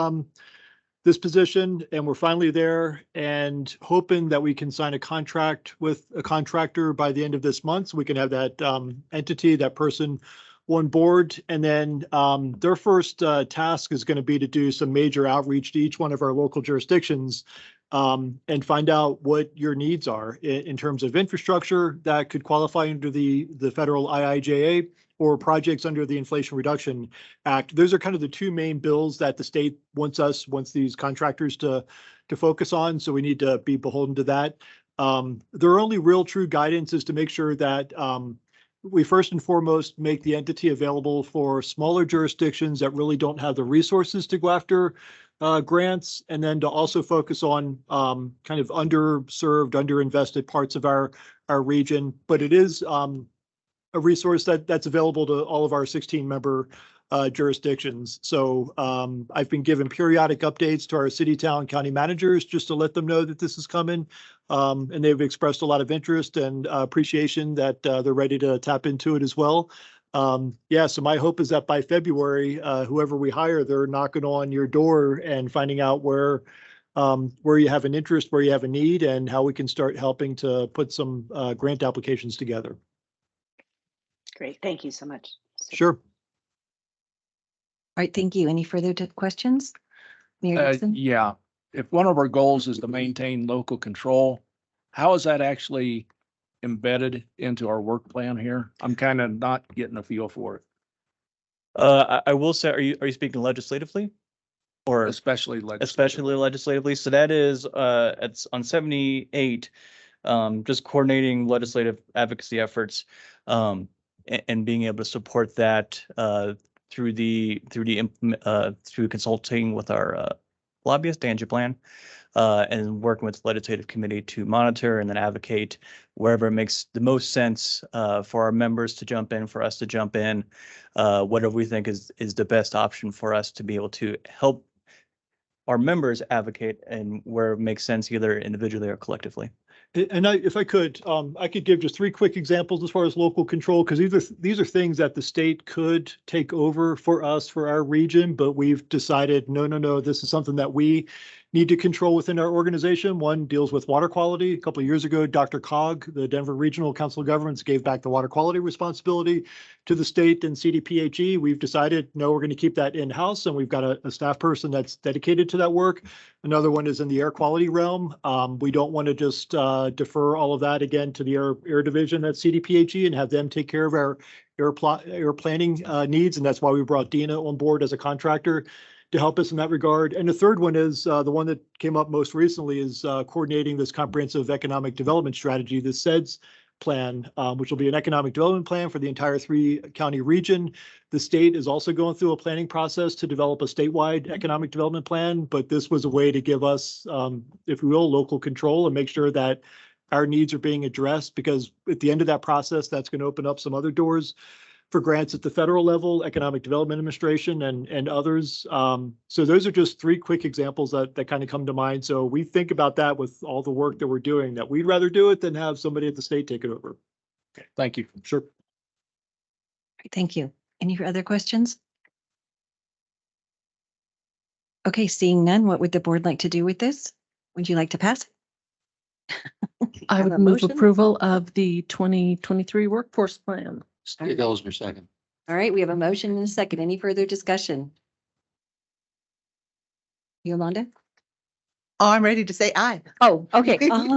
this position, and we're finally there and hoping that we can sign a contract with a contractor by the end of this month, so we can have that that person on board. And then their first task is going to be to do some major outreach to each one of our local jurisdictions and find out what your needs are in terms of infrastructure that could qualify under the federal IIJA or projects under the Inflation Reduction Act. Those are kind of the 2 main bills that the state wants these contractors to focus on. So we need to be beholden to that. Their only real true guidance is to make sure that we first and foremost make the entity available for smaller jurisdictions that really don't have the resources to go after grants, and then to also focus on kind of underserved, underinvested parts of our region. But it is a resource that's available to all of our 16 member jurisdictions. So I've been given periodic updates to our city, town, county managers just to let them know that this is coming. And they've expressed a lot of interest and appreciation that they're ready to tap into it as well. So my hope is that by February, whoever we hire, they're knocking on your door and finding out where you have an interest, where you have a need, and how we can start helping to put some grant applications together. Great. Thank you so much. Sure. All right, thank you. Any further questions? Mayor Dixon? Yeah. if one of our goals is to maintain local control, how is that actually embedded into our work plan here? I'm kind of not getting a feel for it, I will say, are you speaking legislatively? Or especially legislatively? So that is, it's on 78, just coordinating legislative advocacy efforts, and being able to support that, through consulting with our lobbyist, Dan Plan, and working with the legislative committee to monitor and then advocate wherever it makes the most sense, for our members to jump in, for us to jump in, whatever we think is the best option for us to be able to help our members advocate and where it makes sense, either individually or collectively. And if I could give just 3 quick examples as far as local control, because these are things that the state could take over for us, for our region, but we've decided, no, this is something that we need to control within our organization. One deals with water quality. A couple of years ago, Dr. Cog, the Denver Regional Council of Governments, gave back the water quality responsibility to the state and PPACG. We've decided, no, we're going to keep that in-house, and we've got a staff person that's dedicated to that work. Another one is in the air quality realm. We don't want to just defer all of that again to the air division at CDPHE and have them take care of our air planning needs. And that's why we brought Dina on board as a contractor to help us in that regard. And the third one is the one that came up most recently is coordinating this comprehensive economic development strategy, the SEDS plan, which will be an economic development plan for the entire 3-county region. The state is also going through a planning process to develop a statewide economic development plan, but this was a way to give us, if we will, local control and make sure that our needs are being addressed, because at the end of that process, that's going to open up some other doors for grants at the federal level, Economic Development Administration and others. So those are just 3 quick examples that kind of come to mind. So we think about that with all the work that we're doing, that we'd rather do it than have somebody at the state take it over. Okay, thank you. Sure. Thank you. Any other questions? Okay, seeing none, what would the board like to do with this? Would you like to pass? I Have would a move motion? approval of the 2023 workforce plan. Dick Ellsner, second. All right, we have a motion and a second. Any further discussion? Yolanda? Oh, I'm ready to say aye. Oh, okay. Okay. I'm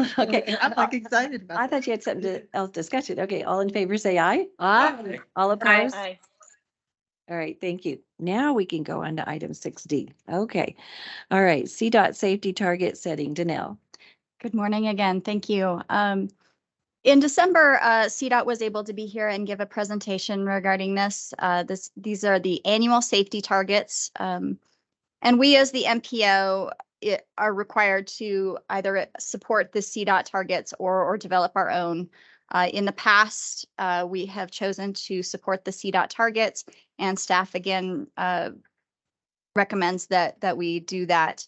like excited about I thought you had something else discussion. Okay, all in favor, say aye. Aye. All opposed? Aye. All right, thank you. Now we can go on to item 6D. Okay. All right, CDOT safety target setting. Danelle. Good morning again. Thank you. In December, CDOT was able to be here and give a presentation regarding this. These are the annual safety targets. And we as the MPO are required to either support the CDOT targets or develop our own. In the past, we have chosen to support the CDOT targets, and staff again recommends that we do that.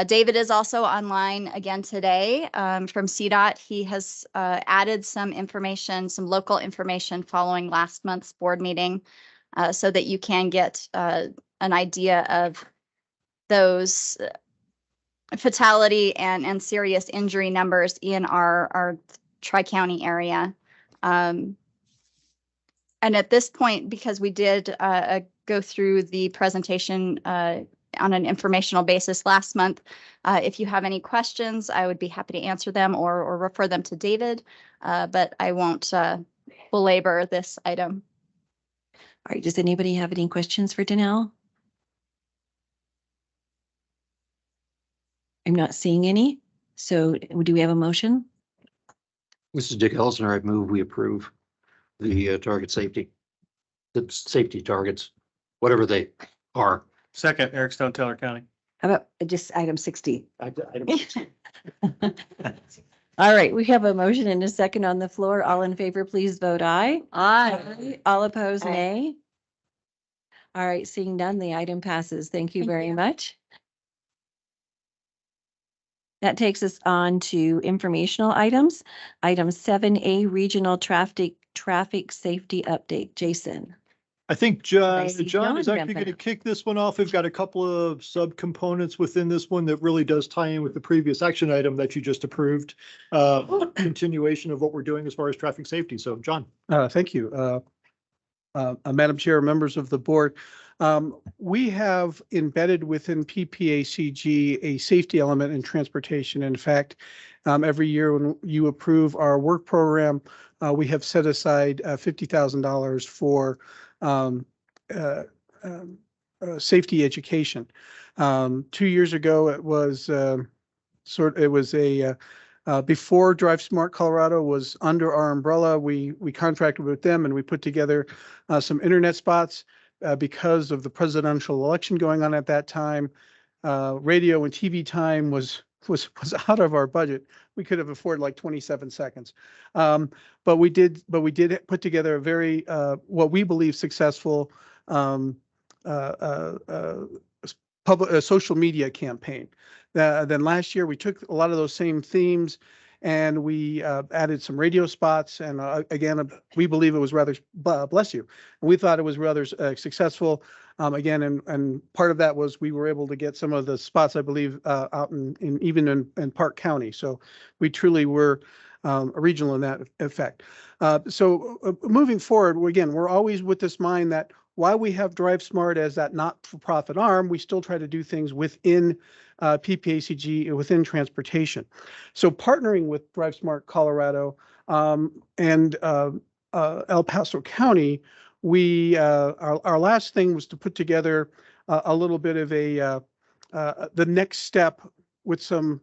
David is also online again today from CDOT. He has added some information, some local information following last month's board meeting so that you can get an idea of those fatality and serious injury numbers in our Tri-County area. And at this point, because we did go through the presentation on an informational basis last month, if you have any questions, I would be happy to answer them or refer them to David, but I won't belabor this item. All right, does anybody have any questions for Danelle? I'm not seeing any. So do we have a motion? This is Dick Ellsner. I move we approve the target safety, the safety targets, whatever they are. Second, Eric Stone, Teller County. How about just item 60? All right, we have a motion and a second on the floor. All in favor, please vote aye. Aye. All opposed, Aye. nay. All right, seeing none, the item passes. Thank you very much. That takes us on to informational items. Item 7A, regional traffic safety update. Jason. I think I see John is John actually going to jumping. kick this one off. We've got a couple of subcomponents within this one that really does tie in with the previous action item that you just approved. Continuation of what we're doing as far as traffic safety. So John. Thank you. Madam Chair, members of the board, We have embedded within PPACG a safety element in transportation. In fact, every year when you approve our work program, we have set aside $50,000 for safety education. 2 years ago, it was before Drive Smart Colorado was under our umbrella. We contracted with them and we put together some internet spots because of the presidential election going on at that time. Radio and TV time was out of our budget. We could have afforded like 27 seconds. But we did put together a very what we believe successful social media campaign. Then last year we took a lot of those same themes and we added some radio spots. And again, we believe it was rather, bless you, we thought it was rather successful. Again, and part of that was we were able to get some of the spots, I believe, out even in Park County. So we truly were regional in that effect. Moving forward, again, we're always with this mind that while we have Drive Smart as that not-for-profit arm, we still try to do things within PPACG, within transportation. So partnering with Drive Smart Colorado and El Paso County, our last thing was to put together a little bit of the next step with some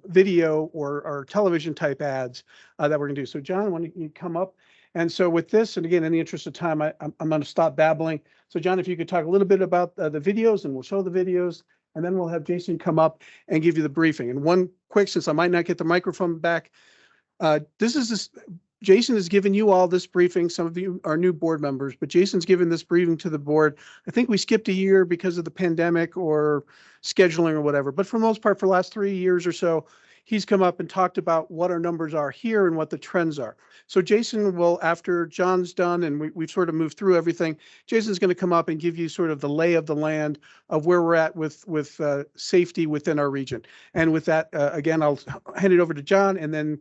video or television type ads that we're going to do. So John, why don't you come up? And so with this, and again, in the interest of time, I'm going to stop babbling. So John, if you could talk a little bit about the videos, and we'll show the videos, and then we'll have Jason come up and give you the briefing. And one quick, since I might not get the microphone back, Jason has given you all this briefing. Some of you are new board members, but Jason's given this briefing to the board. I think we skipped a year because of the pandemic or scheduling or whatever, but for the most part, for the last 3 years or so, he's come up and talked about what our numbers are here and what the trends are. So Jason will, after John's done and we've sort of moved through everything, Jason's going to come up and give you sort of the lay of the land of where we're at with safety within our region. And with that, again, I'll hand it over to John, and then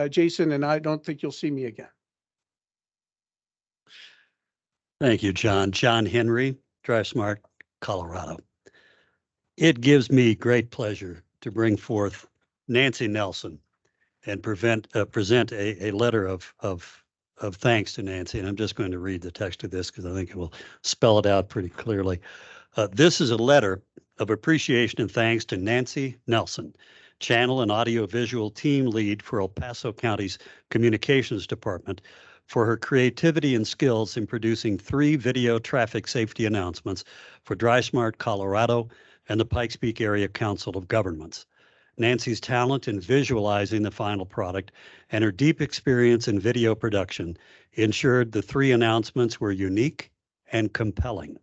Jason, and I don't think you'll see me again. Thank you, John. John Henry, Drive Smart, Colorado. It gives me great pleasure to bring forth Nancy Nelson and present a letter of thanks to Nancy. And I'm just going to read the text of this because I think it will spell it out pretty clearly. This is a letter of appreciation and thanks to Nancy Nelson, Channel and Audiovisual Team Lead for El Paso County's Communications Department, for her creativity and skills in producing 3 video traffic safety announcements for Drive Smart Colorado and the Pikes Peak Area Council of Governments. Nancy's talent in visualizing the final product and her deep experience in video production ensured the 3 announcements were unique and compelling.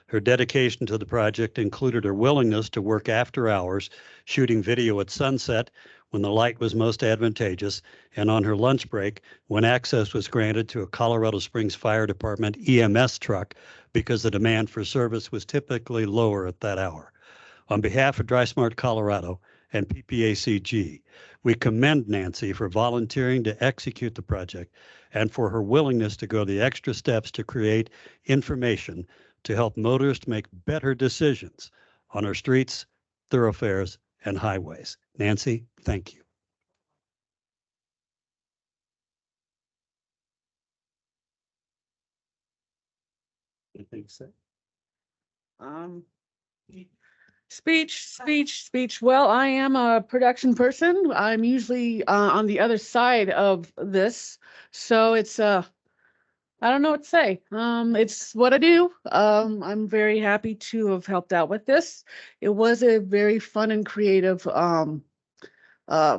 Her dedication to the project included her willingness to work after hours, shooting video at sunset when the light was most advantageous, and on her lunch break when access was granted to a Colorado Springs Fire Department EMS truck because the demand for service was typically lower at that hour. On behalf of Drive Smart Colorado and PPACG, we commend Nancy for volunteering to execute the project and for her willingness to go the extra steps to create information to help motorists make better decisions on our streets, thoroughfares, and highways. Nancy, thank you. Anything to say? Speech. Well, I am a production person. I'm usually on the other side of this. So it's I don't know what to say. It's what I do. I'm very happy to have helped out with this. It was a very fun and creative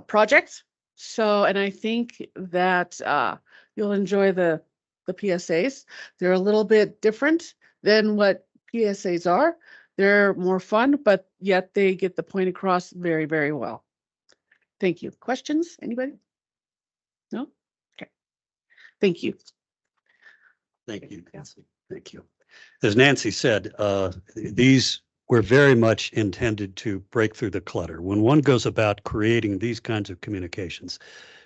project. So, and I think that you'll enjoy the PSAs. They're a little bit different than what PSAs are. They're more fun, but yet they get the point across very, very well. Thank you. Questions? Anybody? No? Okay. Thank you. Thank you, Nancy. Thank you. As Nancy said, these were very much intended to break through the clutter. When one goes about creating these kinds of communications,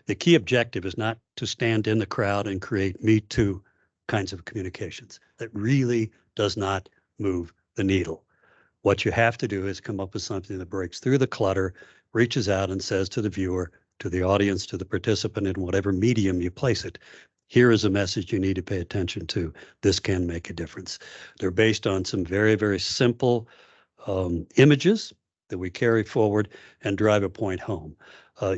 the key objective is not to stand in the crowd and create Me Too kinds of communications. That really does not move the needle. What you have to do is come up with something that breaks through the clutter, reaches out and says to the viewer, to the audience, to the participant in whatever medium you place it, here is a message you need to pay attention to. This can make a difference. They're based on some very, very simple images that we carry forward and drive a point home.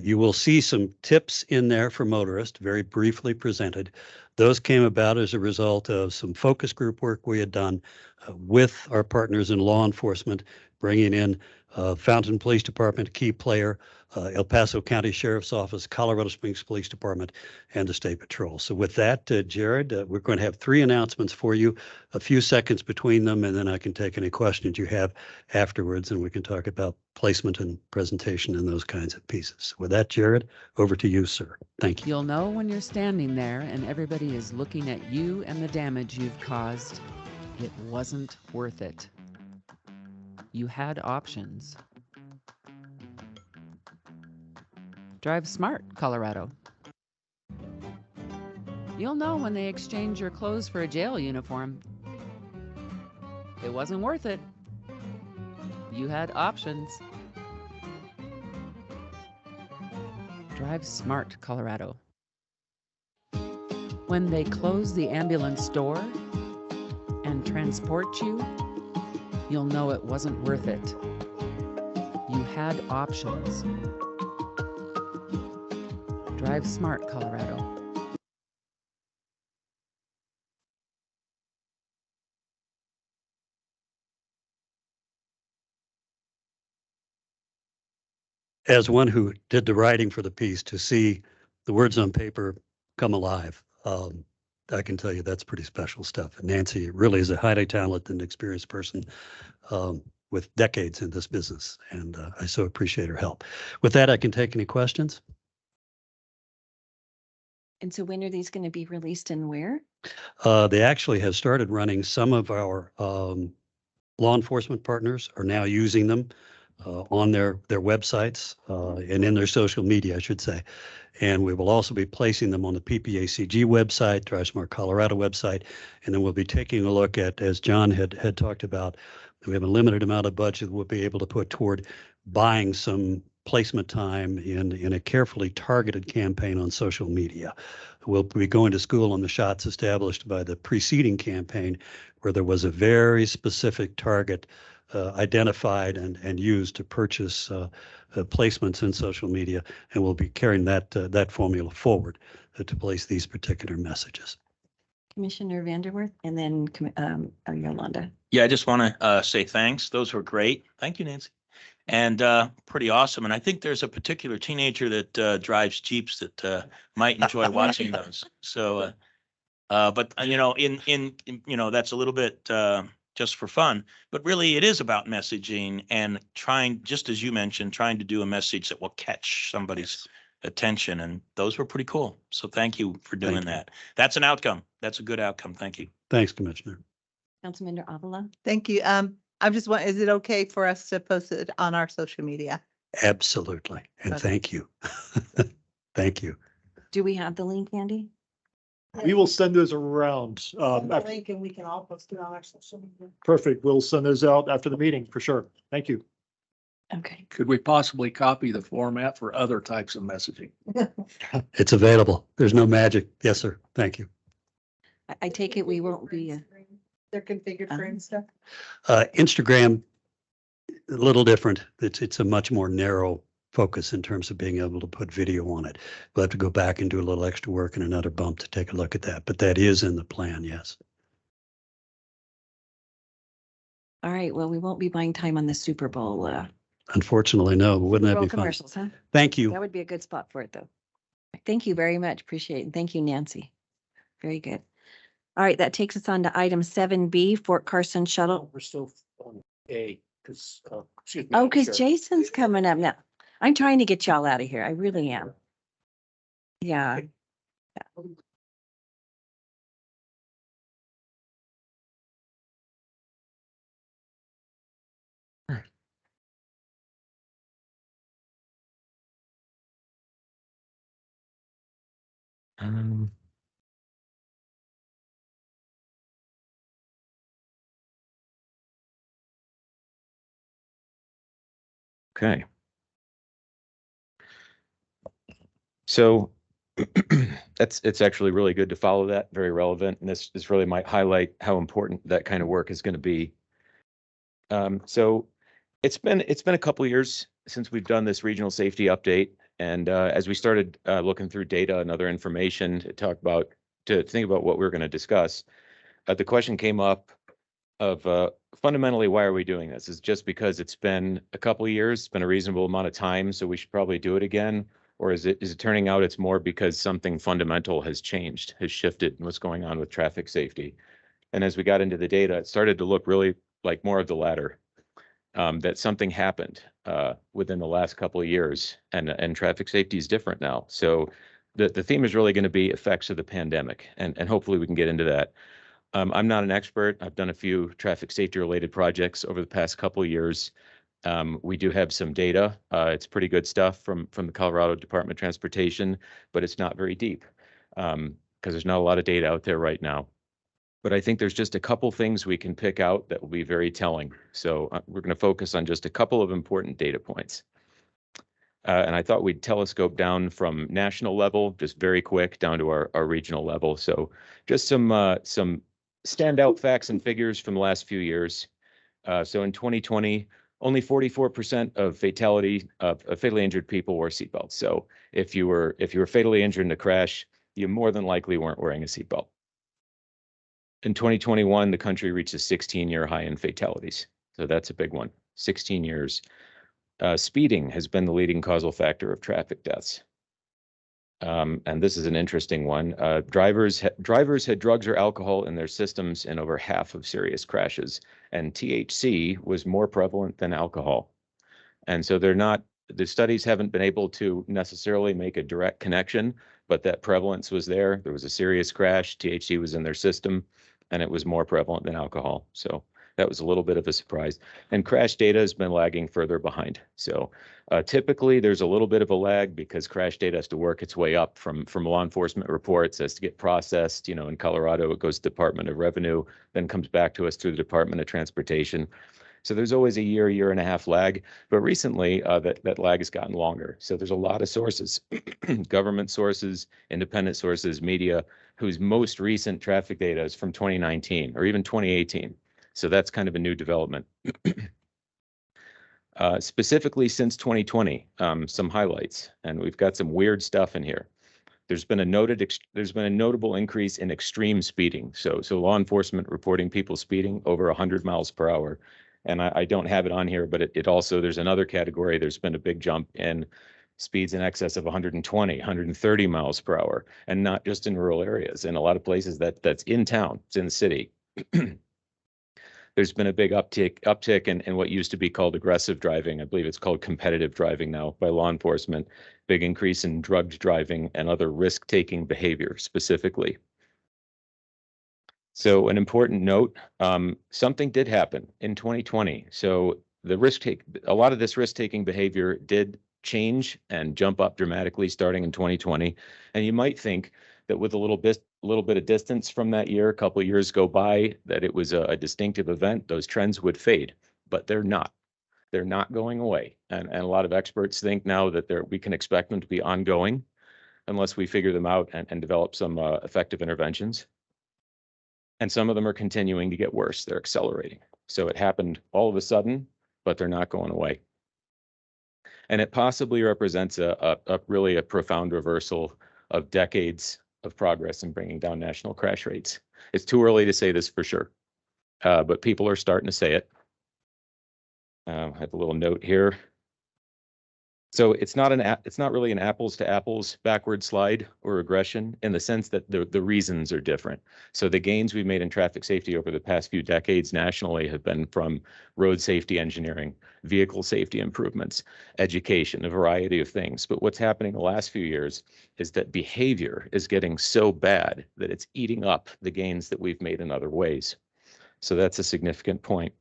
You will see some tips in there for motorists, very briefly presented. Those came about as a result of some focus group work we had done with our partners in law enforcement, bringing in Fountain Police Department, a key player, El Paso County Sheriff's Office, Colorado Springs Police Department, and the State Patrol. So with that, Jared, we're going to have 3 announcements for you, a few seconds between them, and then I can take any questions you have afterwards, and we can talk about placement and presentation and those kinds of pieces. With that, Jared, over to you, sir. Thank you. You'll know when you're standing there and everybody is looking at you and the damage you've caused. It wasn't worth it. You had options. Drive smart, Colorado. You'll know when they exchange your clothes for a jail uniform. It wasn't worth it. You had options. Drive smart, Colorado. When they close the ambulance door and transport you, you'll know it wasn't worth it. You had options. Drive smart, Colorado. As one who did the writing for the piece, to see the words on paper come alive, I can tell you that's pretty special stuff. And Nancy really is a highly talented and experienced person with decades in this business, and I so appreciate her help. With that, I can take any questions. And so when are these going to be released and where? They actually have started running. Some of our law enforcement partners are now using them on their websites and in their social media, I should say. And we will also be placing them on the PPACG website, Drive Smart Colorado website. And then we'll be taking a look at, as John had talked about, we have a limited amount of budget we'll be able to put toward buying some placement time in a carefully targeted campaign on social media. We'll be going to school on the shots established by the preceding campaign, where there was a very specific target identified and used to purchase placements in social media, and we'll be carrying that formula forward to place these particular messages. Commissioner Vanderwerth and then Yolanda. Yeah, I just want to say thanks. Those were great. Thank you, Nancy. And pretty awesome. And I think there's a particular teenager that drives Jeeps that might enjoy watching those. So, but you know, in that's a little bit just for fun, but really it is about messaging and trying, just as you mentioned, trying to do a message that will catch somebody's attention. And those were pretty cool. So thank you for doing that. That's an outcome. That's a good outcome. Thank you. Thanks, Commissioner. Councilmember Avila. Thank you. I'm just is it okay for us to post it on our social media? Absolutely. And Okay. thank you. Thank you. Do we have the link, Andy? We will send those around. Link and we can all post it on our social media. Perfect. We'll send those out after the meeting for sure. Thank you. Okay. Could we possibly copy the format for other types of messaging? It's available. There's no magic. Yes, sir. Thank you. I take it we won't be. They're configured for Insta. Instagram, a little different. It's a much more narrow focus in terms of being able to put video on it. We'll have to go back and do a little extra work and another bump to take a look at that, but that is in the plan, yes. All right. Well, we won't be buying time on the Super Bowl. Unfortunately, no, but wouldn't Super that Bowl be fun? commercials, huh? Thank you. That would be a good spot for it, though. Thank you very much. Appreciate it. And thank you, Nancy. Very good. All right, that takes us on to item 7B, Fort Carson Shuttle. We're still on A, because, excuse me. Oh, Madam because Chair. Jason's coming up now. I'm trying to get y'all out of here. I really am. Yeah. Okay. So it's actually really good to follow that, very relevant. And this really might highlight how important that kind of work is going to be. So it's been a couple of years since we've done this regional safety update. And as we started looking through data and other information to think about what we we're going to discuss, the question came up of fundamentally, why are we doing this? Is it just because it's been a couple of years, it's been a reasonable amount of time, so we should probably do it again? Or is it turning out it's more because something fundamental has changed, has shifted in what's going on with traffic safety? And as we got into the data, it started to look really like more of the latter, that something happened within the last couple of years, and traffic safety is different now. So the theme is really going to be effects of the pandemic, and hopefully we can get into that. I'm not an expert. I've done a few traffic safety related projects over the past couple of years. We do have some data. It's pretty good stuff from the Colorado Department of Transportation, but it's not very deep because there's not a lot of data out there right now. But I think there's just a couple things we can pick out that will be very telling. So we're going to focus on just a couple of important data points. And I thought we'd telescope down from national level, just very quick, down to our regional level. So just some standout facts and figures from the last few years. So in 2020, only 44% of fatally injured people wore seatbelts. So if you were fatally injured in a crash, you more than likely weren't wearing a seatbelt. In 2021, the country reached a 16-year high in fatalities. So that's a big one, 16 years. Speeding has been the leading causal factor of traffic deaths. And this is an interesting one. Drivers had drugs or alcohol in their systems in over half of serious crashes, and THC was more prevalent than alcohol. And so the studies haven't been able to necessarily make a direct connection, but that prevalence was there. There was a serious crash, THC was in their system, and it was more prevalent than alcohol. So that was a little bit of a surprise. And crash data has been lagging further behind. So typically there's a little bit of a lag because crash data has to work its way up from law enforcement reports, has to get processed. You know, in Colorado, it goes to Department of Revenue, then comes back to us through the Department of Transportation. So there's always a year and a half lag. But recently that lag has gotten longer. So there's a lot of sources, government sources, independent sources, media, whose most recent traffic data is from 2019 or even 2018. So that's kind of a new development. Specifically since 2020, some highlights, and we've got some weird stuff in here. There's been a notable increase in extreme speeding. So law enforcement reporting people speeding over 100 miles per hour. And I don't have it on here, but it also, there's another category. There's been a big jump in speeds in excess of 120, 130 miles per hour, and not just in rural areas. In a lot of places that's in town, it's in the city. There's been a big uptick in what used to be called aggressive driving. I believe it's called competitive driving now by law enforcement. Big increase in drugged driving and other risk-taking behavior specifically. So an important note, something did happen in 2020. So a lot of this risk-taking behavior did change and jump up dramatically starting in 2020. And you might think that with a little bit of distance from that year, a couple of years go by, that it was a distinctive event, those trends would fade, but they're not. They're not going away. And a lot of experts think now that we can expect them to be ongoing unless we figure them out and develop some effective interventions. And some of them are continuing to get worse. They're accelerating. So it happened all of a sudden, but they're not going away. And it possibly represents really a profound reversal of decades of progress in bringing down national crash rates. It's too early to say this for sure, but people are starting to say it. I have a little note here. So it's not really an apples to apples backward slide or regression in the sense that the reasons are different. So the gains we've made in traffic safety over the past few decades nationally have been from road safety engineering, vehicle safety improvements, education, a variety of things. But what's happening the last few years is that behavior is getting so bad that it's eating up the gains that we've made in other ways. So that's a significant point.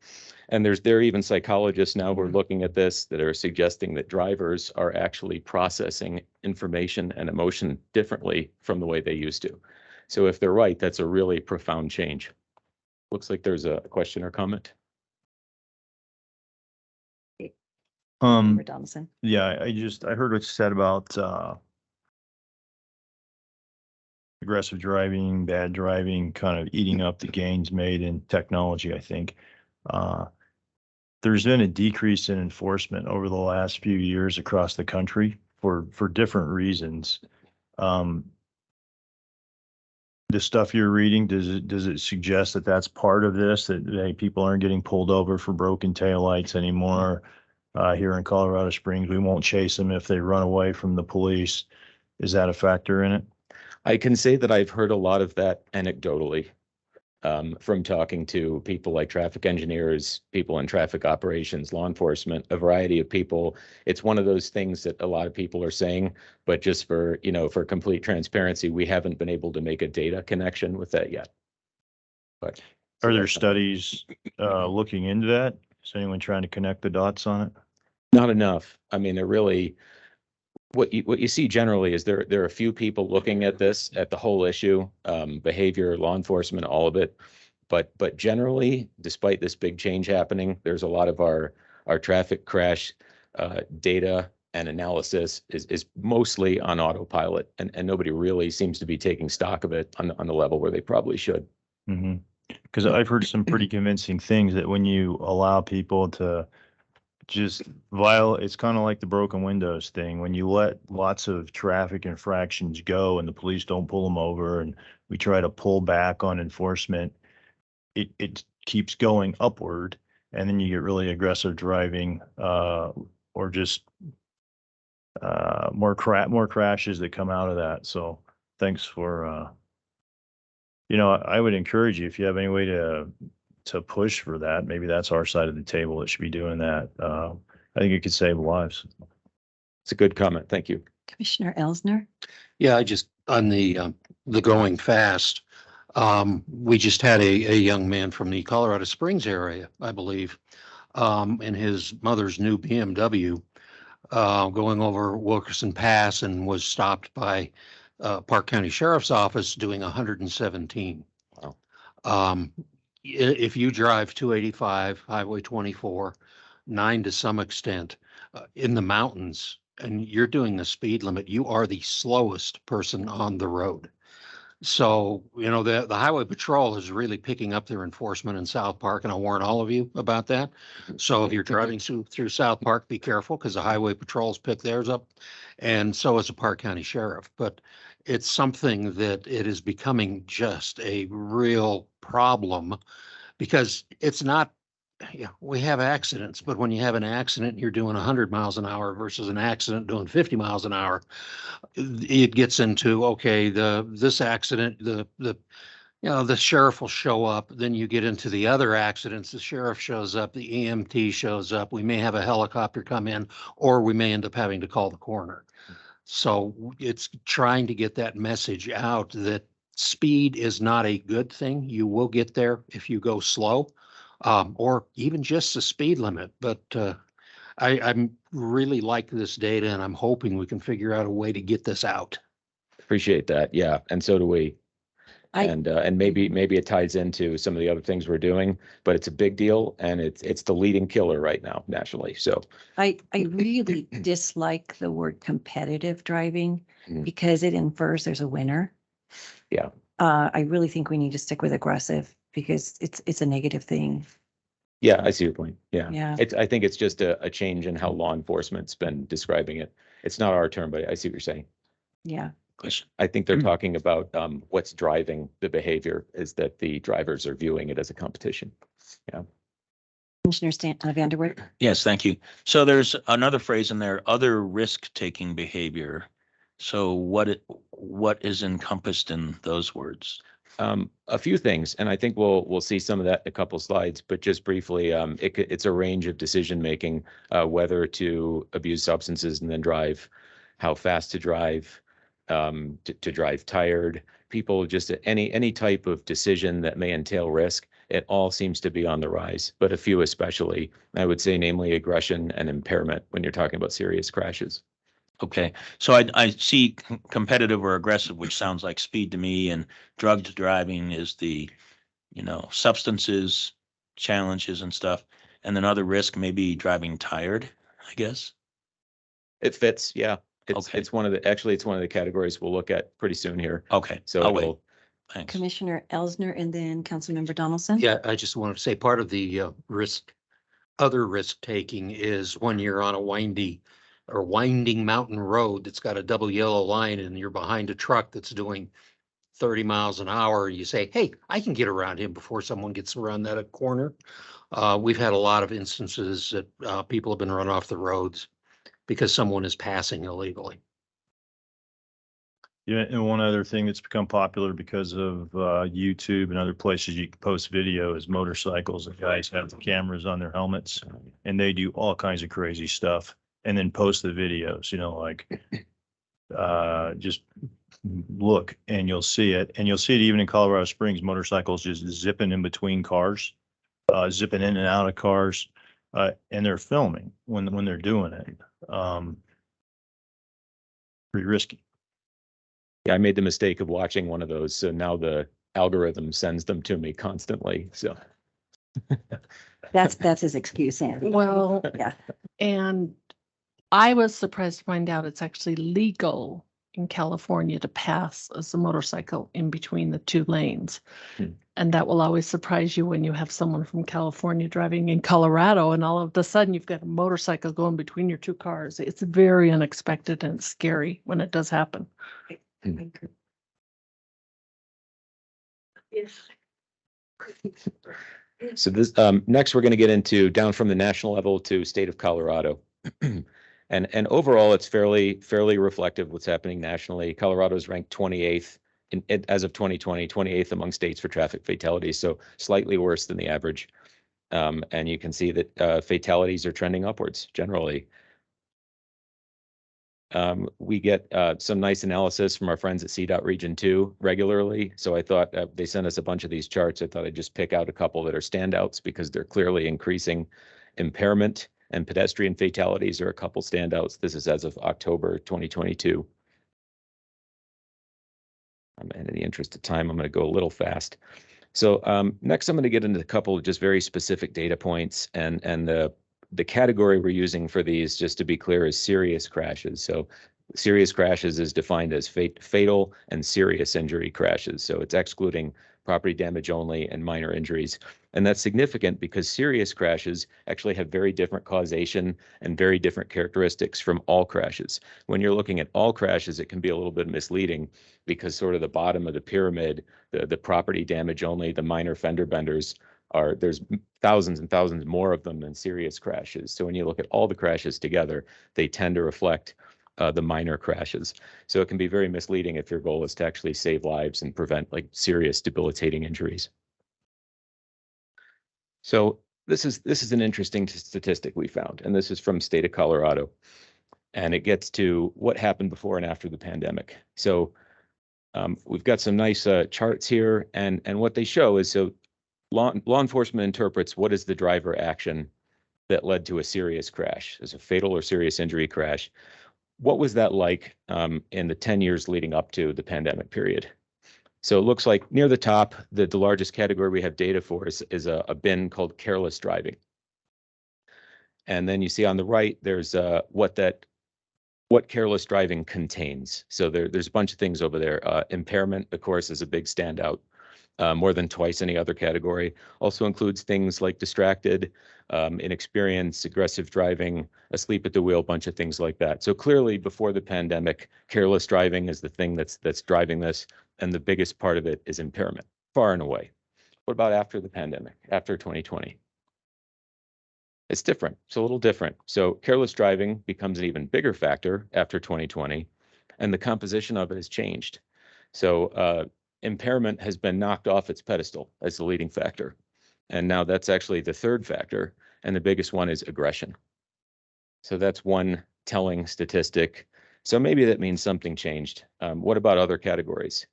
And there are even psychologists now who are looking at this that are suggesting that drivers are actually processing information and emotion differently from the way they used to. So if they're right, that's a really profound change. Looks like there's a question or comment. Member Donaldson. Yeah, I heard what you said about, aggressive driving, bad driving, kind of eating up the gains made in technology, I think. There's been a decrease in enforcement over the last few years across the country for different reasons. The stuff you're reading, does it suggest that that's part of this, that hey, people aren't getting pulled over for broken taillights anymore? Here in Colorado Springs, we won't chase them if they run away from the police. Is that a factor in it? I can say that I've heard a lot of that anecdotally, from talking to people like traffic engineers, people in traffic operations, law enforcement, a variety of people. It's one of those things that a lot of people are saying, but just for, for complete transparency, we haven't been able to make a data connection with that yet. But Are there studies looking into that? Is anyone trying to connect the dots on it? not enough. I mean, they're really, what you see generally is there are a few people looking at this, at the whole issue, behavior, law enforcement, all of it. But generally, despite this big change happening, there's a lot of our traffic crash data and analysis is mostly on autopilot, and nobody really seems to be taking stock of it on the level where they probably should. Because I've heard some pretty convincing things that when you allow people to just violate, it's kind of like the broken windows thing. When you let lots of traffic infractions go and the police don't pull them over, and we try to pull back on enforcement, it keeps going upward, and then you get really aggressive driving, or just more crashes that come out of that. So thanks for I would encourage you, if you have any way to push for that, maybe that's our side of the table that should be doing that. I think it could save lives. It's a good comment. Thank you. Commissioner Elsner. Yeah, I just, on the going fast, we just had a young man from the Colorado Springs area, I believe, in his mother's new BMW, going over Wilkerson Pass, and was stopped by Park County Sheriff's Office doing 117. Wow. If you drive 285, Highway 24, 9 to some extent, in the mountains, and you're doing the speed limit, you are the slowest person on the road. So, the Highway Patrol is really picking up their enforcement in South Park, and I'll warn all of you about that. So if you're driving through South Park, be careful, because the Highway Patrols pick theirs up, and so is the Park County Sheriff. But it's something that it is becoming just a real problem, because it's not, we have accidents, but when you have an accident, you're doing 100 miles an hour versus an accident doing 50 miles an hour. It gets into, okay, this accident, the sheriff will show up. Then you get into the other accidents. The sheriff shows up, the EMT shows up. We may have a helicopter come in, or we may end up having to call the coroner. So it's trying to get that message out that speed is not a good thing. You will get there if you go slow, or even just the speed limit. But I'm really like this data, and I'm hoping we can figure out a way to get this out. Appreciate that. Yeah, and so do we. And maybe it ties into some of the other things we're doing, but it's a big deal, and it's the leading killer right now nationally. So I really dislike the word competitive driving because it infers there's a winner. Yeah. I really think we need to stick with aggressive because it's a negative thing. Yeah, I see your point. Yeah. Yeah. I think it's just a change in how law enforcement's been describing it. It's not our term, but I see what you're saying. Yeah. I think they're talking about what's driving the behavior is that the drivers are viewing it as a competition. Yeah. Commissioner Vanderwood. Yes, thank you. So there's another phrase in there, other risk-taking behavior. So what is encompassed in those words? A few things, and I think we'll see some of that in a couple slides, but just briefly, it's a range of decision making, whether to abuse substances and then drive, how fast to drive, to drive tired, people, just any type of decision that may entail risk. It all seems to be on the rise, but a few especially, I would say, namely aggression and impairment when you're talking about serious crashes. Okay, so I see competitive or aggressive, which sounds like speed to me, and drugged driving is the, substances, challenges and stuff. And then other risk, maybe driving tired. I guess. It fits, yeah. It's, Okay. it's one of the, actually, it's one of the categories we'll look at pretty soon here. Okay, So I'll wait. it'll, Thanks. Commissioner Elsner and then Councilmember Donaldson. Yeah, I just want to say part of the other risk taking is when you're on a winding mountain road that's got a double yellow line and you're behind a truck that's doing 30 miles an hour, you say, hey, I can get around him before someone gets around that corner. We've had a lot of instances that people have been run off the roads because someone is passing illegally. Yeah, and one other thing that's become popular because of YouTube and other places you can post video is motorcycles. The guys have the cameras on their helmets and they do all kinds of crazy stuff and then post the videos, you know, like just look and you'll see it. And you'll see it even in Colorado Springs, motorcycles just zipping in between cars, zipping in and out of cars, and they're filming when they're doing it. Pretty risky. yeah, I made the mistake of watching one of those. So now the algorithm sends them to me constantly. So That's his excuse, Andy. Well, Yeah. and I was surprised to find out it's actually legal in California to pass as a motorcycle in between the two lanes. And that will always surprise you when you have someone from California driving in Colorado and all of a sudden you've got a motorcycle going between your two cars. It's very unexpected and scary when it does happen. So this, next we're going to get into down from the national level to state of Colorado. And overall, it's fairly reflective of what's happening nationally. Colorado is ranked 28th as of 2020, 28th among states for traffic fatalities, so slightly worse than the average. And you can see that fatalities are trending upwards generally. We get some nice analysis from our friends at CDOT Region 2 regularly. So I thought they sent us a bunch of these charts. I thought I'd just pick out a couple that are standouts because they're clearly increasing. Impairment and pedestrian fatalities are a couple standouts. This is as of October 2022. And in the interest of time, I'm going to go a little fast. So next, I'm going to get into a couple of just very specific data points, and the category we're using for these, just to be clear, is serious crashes. So serious crashes is defined as fatal and serious injury crashes. So it's excluding property damage only and minor injuries. And that's significant because serious crashes actually have very different causation and very different characteristics from all crashes. When you're looking at all crashes, it can be a little bit misleading because sort of the bottom of the pyramid, the property damage only, the minor fender benders, there's thousands and thousands more of them than serious crashes. So when you look at all the crashes together, they tend to reflect the minor crashes. So it can be very misleading if your goal is to actually save lives and prevent like serious debilitating injuries. So this is an interesting statistic we found, and this is from state of Colorado, and it gets to what happened before and after the pandemic. So we've got some nice charts here, and what they show is so law enforcement interprets what is the driver action that led to a serious crash, as a fatal or serious injury crash. What was that like in the 10 years leading up to the pandemic period? So it looks like near the top, the largest category we have data for is a bin called careless driving. And then you see on the right, there's what careless driving contains. So there's a bunch of things over there. Impairment, of course, is a big standout. More than twice any other category. Also includes things like distracted, inexperienced, aggressive driving, asleep at the wheel, bunch of things like that. So clearly before the pandemic, careless driving is the thing that's driving this. And the biggest part of it is impairment, far and away. What about after the pandemic, after 2020? It's different. It's a little different. So careless driving becomes an even bigger factor after 2020, and the composition of it has changed. So impairment has been knocked off its pedestal as the leading factor. And now that's actually the third factor. And the biggest one is aggression. So that's one telling statistic. So maybe that means something changed. What about other categories?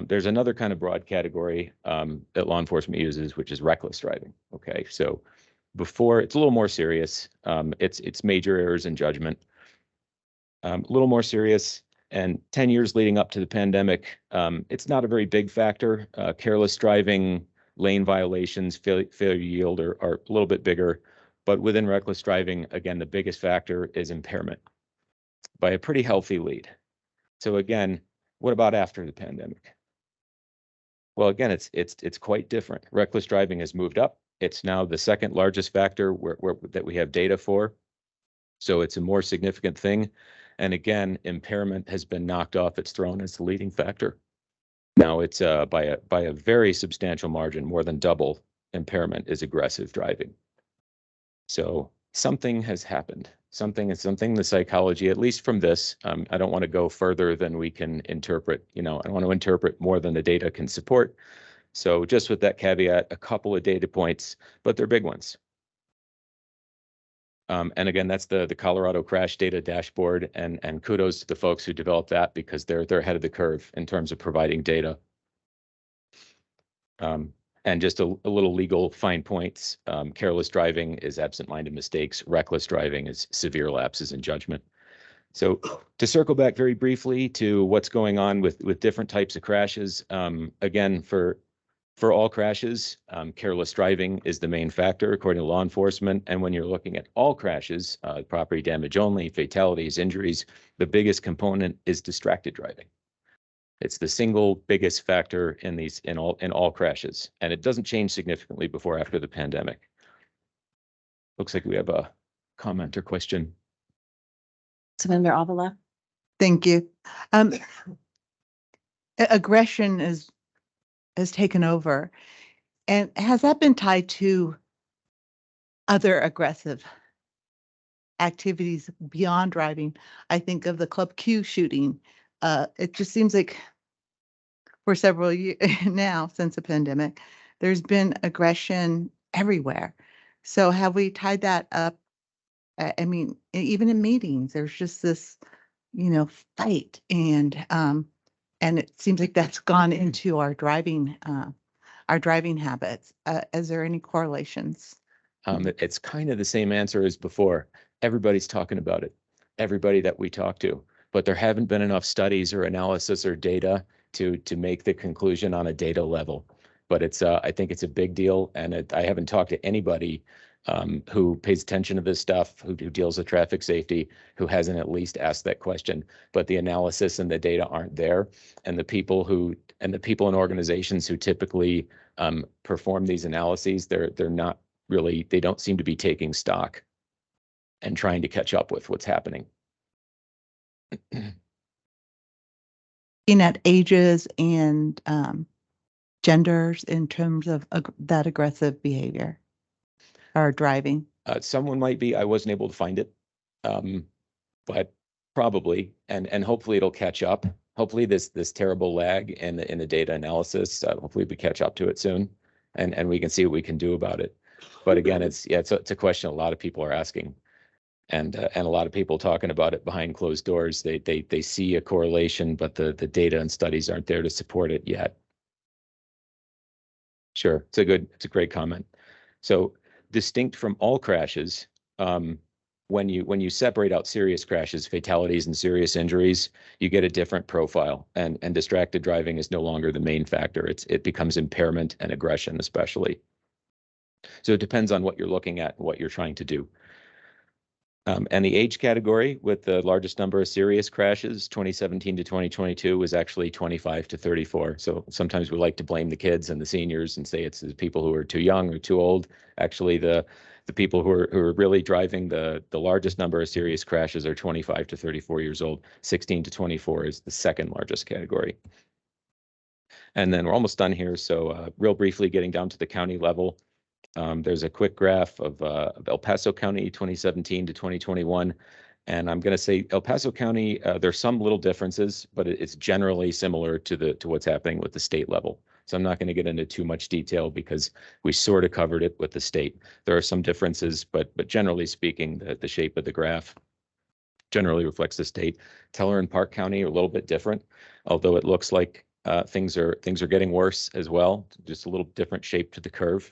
There's another kind of broad category that law enforcement uses, which is reckless driving. Okay, so before, it's a little more serious. It's major errors in judgment. A little more serious. And 10 years leading up to the pandemic, it's not a very big factor. Careless driving, lane violations, failure to yield are a little bit bigger. But within reckless driving, again, the biggest factor is impairment by a pretty healthy lead. So again, what about after the pandemic? Well, again, it's quite different. Reckless driving has moved up. It's now the second largest factor that we have data for. So it's a more significant thing. And again, impairment has been knocked off its throne as the leading factor. Now it's by a very substantial margin, more than double impairment is aggressive driving. So something has happened. Something the psychology, at least from this, I don't want to go further than we can interpret. I want to interpret more than the data can support. So just with that caveat, a couple of data points, but they're big ones. And again, that's the Colorado crash data dashboard, and kudos to the folks who developed that, because they're ahead of the curve in terms of providing data. And just a little legal fine points. Careless driving is absent-minded mistakes. Reckless driving is severe lapses in judgment. So to circle back very briefly to what's going on with different types of crashes, again, for all crashes, careless driving is the main factor according to law enforcement. And when you're looking at all crashes, property damage only, fatalities, injuries, the biggest component is distracted driving. It's the single biggest factor in all crashes, and it doesn't change significantly before or after the pandemic. Looks like we have a comment or question. Member Avila. Thank you. Aggression has taken over, and has that been tied to other aggressive activities beyond driving? I think of the Club Q shooting. It just seems like for several years now, since the pandemic, there's been aggression everywhere. So have we tied that up? I mean, even in meetings, there's just this, fight, and it seems like that's gone into our driving habits. Is there any correlations? It's kind of the same answer as before. Everybody's talking about it, everybody that we talk to, but there haven't been enough studies or analysis or data to make the conclusion on a data level. But I think it's a big deal, and I haven't talked to anybody who pays attention to this stuff, who deals with traffic safety, who hasn't at least asked that question. But the analysis and the data aren't there, and the people in organizations who typically perform these analyses, they're not really, they don't seem to be taking stock and trying to catch up with what's happening. Looking at ages and genders in terms of that aggressive behavior or driving. Someone might be, I wasn't able to find it, but probably, and hopefully it'll catch up. Hopefully this terrible lag in the data analysis, hopefully we catch up to it soon, and we can see what we can do about it. But again, it's a question a lot of people are asking, and a lot of people talking about it behind closed doors. They see a correlation, but the data and studies aren't there to support it yet. Sure, it's a great comment. So distinct from all crashes, when you separate out serious crashes, fatalities, and serious injuries, you get a different profile, and distracted driving is no longer the main factor. It becomes impairment and aggression, especially. So it depends on what you're looking at and what you're trying to do. And the age category with the largest number of serious crashes, 2017 to 2022, was actually 25 to 34. So sometimes we like to blame the kids and the seniors and say it's the people who are too young or too old. Actually, the people who are really driving the largest number of serious crashes are 25 to 34 years old. 16 to 24 is the second largest category. And then we're almost done here. So real briefly, getting down to the county level. There's a quick graph of El Paso County 2017 to 2021. And I'm going to say El Paso County, there's some little differences, but it's generally similar to what's happening with the state level. So I'm not going to get into too much detail because we sort of covered it with the state. There are some differences, but generally speaking, the shape of the graph generally reflects the state. Teller and Park County are a little bit different, although it looks like things are getting worse as well. Just a little different shape to the curve.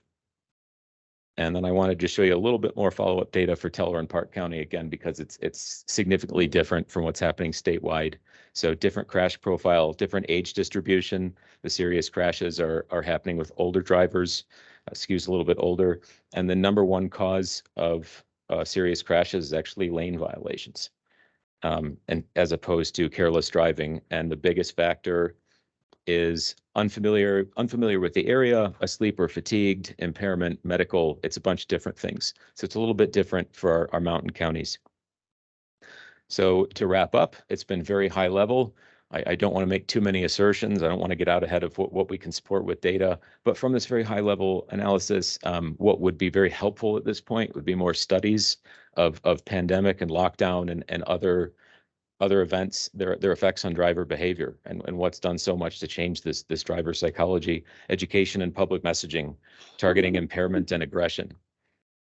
And then I wanted to show you a little bit more follow-up data for Teller and Park County again, because it's significantly different from what's happening statewide. So different crash profile, different age distribution. The serious crashes are happening with older drivers. skews a little bit older. And the number one cause of serious crashes is actually lane violations, and as opposed to careless driving. And the biggest factor is unfamiliar with the area, asleep or fatigued, impairment, medical. It's a bunch of different things. So it's a little bit different for our mountain counties. So to wrap up, it's been very high level. I don't want to make too many assertions. I don't want to get out ahead of what we can support with data. But from this very high level analysis, what would be very helpful at this point would be more studies of pandemic and lockdown and other events, their effects on driver behavior, and what's done so much to change this driver psychology, education and public messaging, targeting impairment and aggression.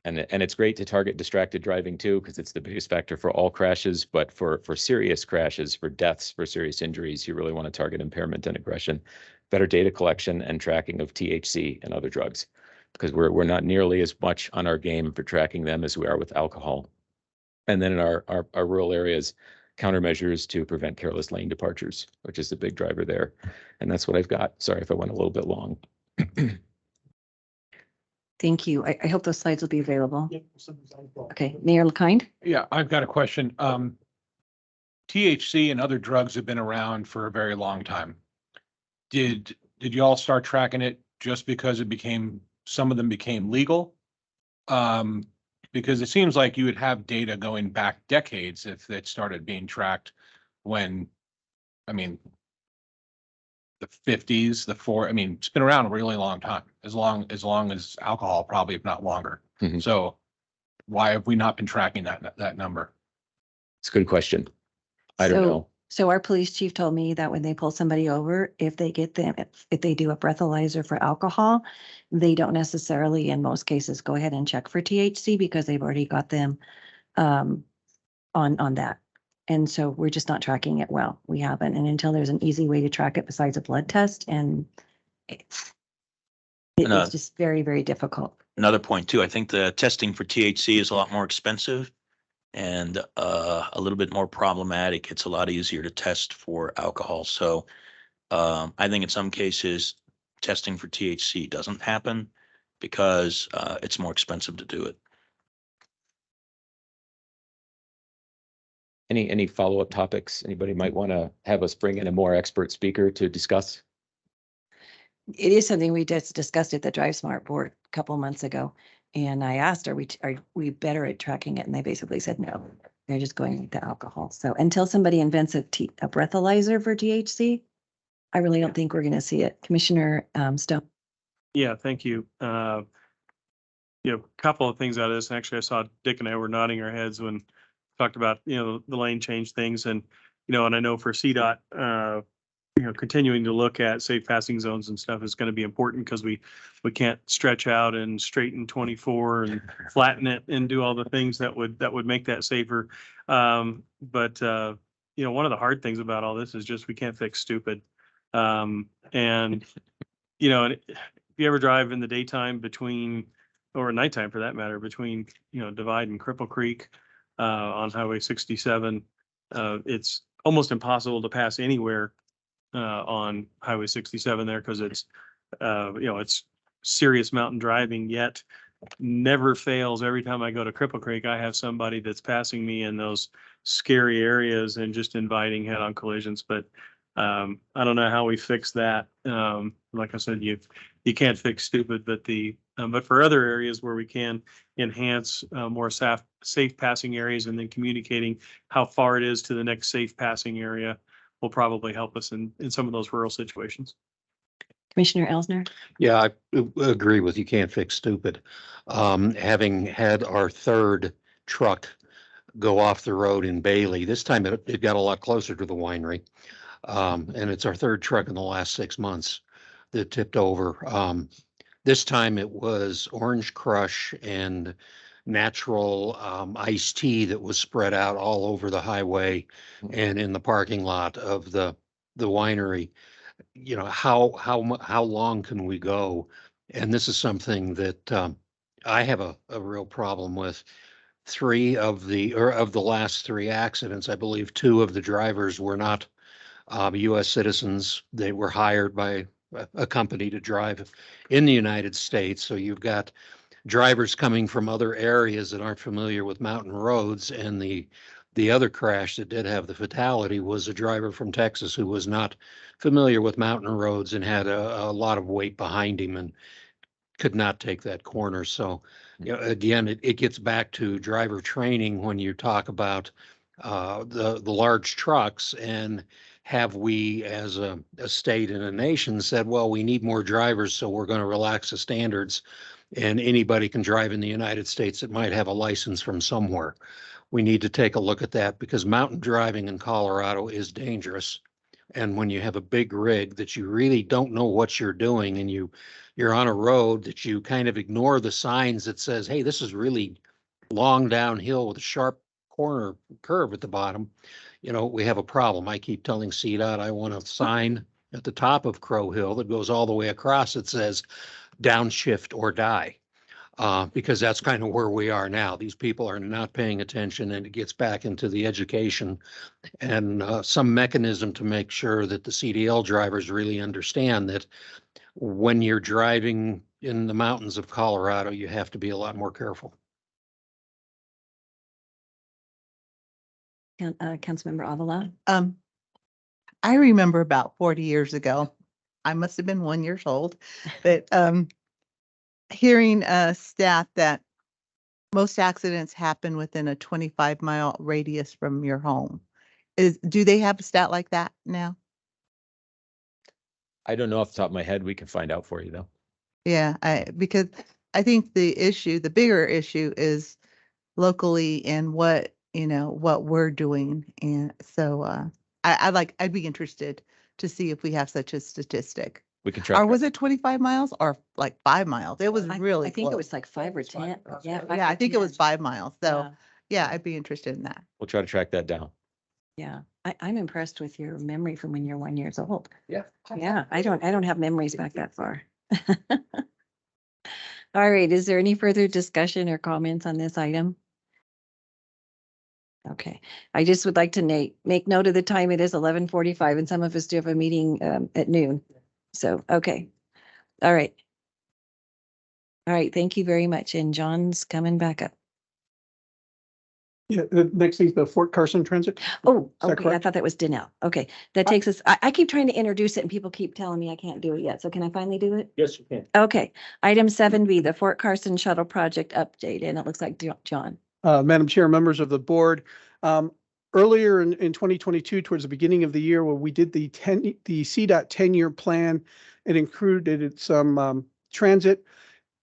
And it's great to target distracted driving too, because it's the biggest factor for all crashes. But for serious crashes, for deaths, for serious injuries, you really want to target impairment and aggression. Better data collection and tracking of THC and other drugs, because we're not nearly as much on our game for tracking them as we are with alcohol. And then in our rural areas, countermeasures to prevent careless lane departures, which is the big driver there. And that's what I've got. Sorry if I went a little bit long. Thank you. I hope those slides will be available. Okay, Mayor LeKind? Yeah, I've got a question. THC and other drugs have been around for a very long time. Did you all start tracking it just because some of them became legal? Because it seems like you would have data going back decades if it started being tracked when, I mean, the 50s, it's been around a really long time, as long as alcohol, probably, if not longer. Mm-hmm. So why have we not been tracking that number? It's a good question. I don't know. So our police chief told me that when they pull somebody over, if they do a breathalyzer for alcohol, they don't necessarily, in most cases, go ahead and check for THC because they've already got them on that. And so we're just not tracking it well. We haven't. And until there's an easy way to track it besides a blood test, and it's just very, very difficult. Another point too, I think the testing for THC is a lot more expensive and a little bit more problematic. It's a lot easier to test for alcohol. So I think in some cases, testing for THC doesn't happen because it's more expensive to do it. Any follow-up topics anybody might want to have us bring in a more expert speaker to discuss? It is something we just discussed at the Drive Smart board a couple months ago. And I asked, are we better at tracking it? And they basically said, no, they're just going to alcohol. So until somebody invents a breathalyzer for THC, I really don't think we're going to see it. Commissioner Stone. Yeah, thank you. A couple of things out of this. Actually, I saw Dick and I were nodding our heads when talked about, the lane change things, and, and I know for CDOT, continuing to look at safe passing zones and stuff is going to be important, because we can't stretch out and straighten 24 and flatten it and do all the things that would make that safer. But one of the hard things about all this is just we can't fix stupid. And if you ever drive in the daytime or nighttime for that matter, between, Divide and Cripple Creek on Highway 67, it's almost impossible to pass anywhere on Highway 67 there, because it's serious mountain driving, yet never fails. Every time I go to Cripple Creek, I have somebody that's passing me in those scary areas and just inviting head-on collisions. But I don't know how we fix that. Like I said, you can't fix stupid, but for other areas where we can enhance more safe passing areas, and then communicating how far it is to the next safe passing area will probably help us in some of those rural situations. Commissioner Elsner? Yeah, I agree with you can't fix stupid. Having had our third truck go off the road in Bailey, this time it got a lot closer to the winery. And it's our third truck in the last 6 months that tipped over. This time it was Orange Crush and natural iced tea that was spread out all over the highway and in the parking lot of the winery. How long can we go? And this is something that I have a real problem with. Of the last 3 accidents, I believe 2 of the drivers were not U.S. citizens. They were hired by a company to drive in the United States. So you've got drivers coming from other areas that aren't familiar with mountain roads. And the other crash that did have the fatality was a driver from Texas who was not familiar with mountain roads and had a lot of weight behind him and could not take that corner. So, you know, again, it gets back to driver training when you talk about the large trucks. And have we as a state and a nation said, well, we need more drivers, so we're going to relax the standards and anybody can drive in the United States that might have a license from somewhere. We need to take a look at that because mountain driving in Colorado is dangerous. And when you have a big rig that you really don't know what you're doing and you're on a road that you kind of ignore the signs that says, hey, this is really long downhill with a sharp corner curve at the bottom, you know, we have a problem. I keep telling CDOT I want a sign at the top of Crow Hill that goes all the way across that says downshift or die. Because that's kind of where we are now. These people are not paying attention, and it gets back into the education and some mechanism to make sure that the CDL drivers really understand that when you're driving in the mountains of Colorado, you have to be a lot more careful. Councilmember Avila. I remember about 40 years ago, I must have been 1 year old, but hearing a stat that most accidents happen within a 25-mile radius from your home. Do they have a stat like that now? I don't know off the top of my head. We can find out for you though. Yeah, because I think the bigger issue is locally and what we're doing. And so I'd be interested to see if we have such a statistic. We can try. Or was it 25 miles or like 5 miles? It was really I think it close. was like 5 or 10. Yeah. Yeah, I think it was 5. 5 miles. So yeah, I'd be interested in that. We'll try to track that down. Yeah. I'm impressed with your memory from when you're 1 year old. Yeah. Yeah. I don't have memories back that far. All right. Is there any further discussion or comments on this item? Okay. I just would like to make note of the time. It is 11:45 and some of us do have a meeting at noon. So, okay. All right. All right. Thank you very much. And John's coming back up. Yeah, the next thing's the Fort Carson Transit. Oh, Is that okay. I correct? thought that was Danelle. Okay. That takes us, I keep trying to introduce it and people keep telling me I can't do it yet. So can I finally do it? Yes, you can. Okay. Item 7B, the Fort Carson Shuttle Project update. And it looks like John. Madam Chair, members of the board, earlier in 2022, towards the beginning of the year, when we did the CDOT 10-year plan, it included some transit.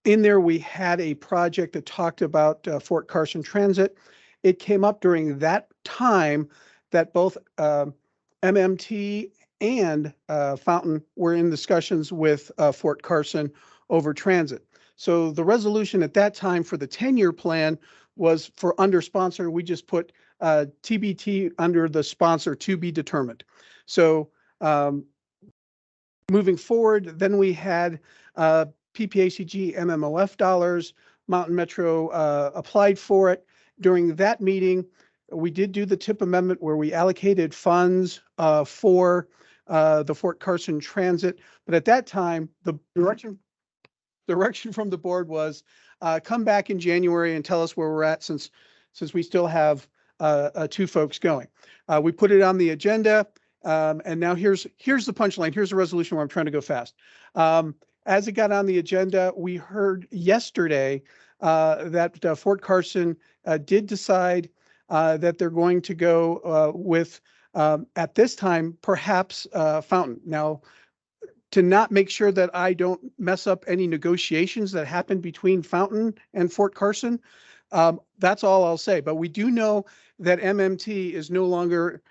In there, we had a project that talked about Fort Carson Transit. It came up during that time that both MMT and Fountain were in discussions with Fort Carson over transit. So the resolution at that time for the 10-year plan was for under sponsor. We just put TBT under the sponsor to be determined. So moving forward, then we had PPACG MMOF dollars. Mountain Metro applied for it. During that meeting, we did do the TIP amendment where we allocated funds for the Fort Carson Transit. But at that time, the direction from the board was come back in January and tell us where we're at since we still have 2 folks going. We put it on the agenda, and now here's the punchline. Here's the resolution where I'm trying to go fast. As it got on the agenda, we heard yesterday that Fort Carson did decide that they're going to go with, at this time, perhaps Fountain. Now, to not make sure that I don't mess up any negotiations that happened between Fountain and Fort Carson, that's all I'll say. But we do know that MMT is no longer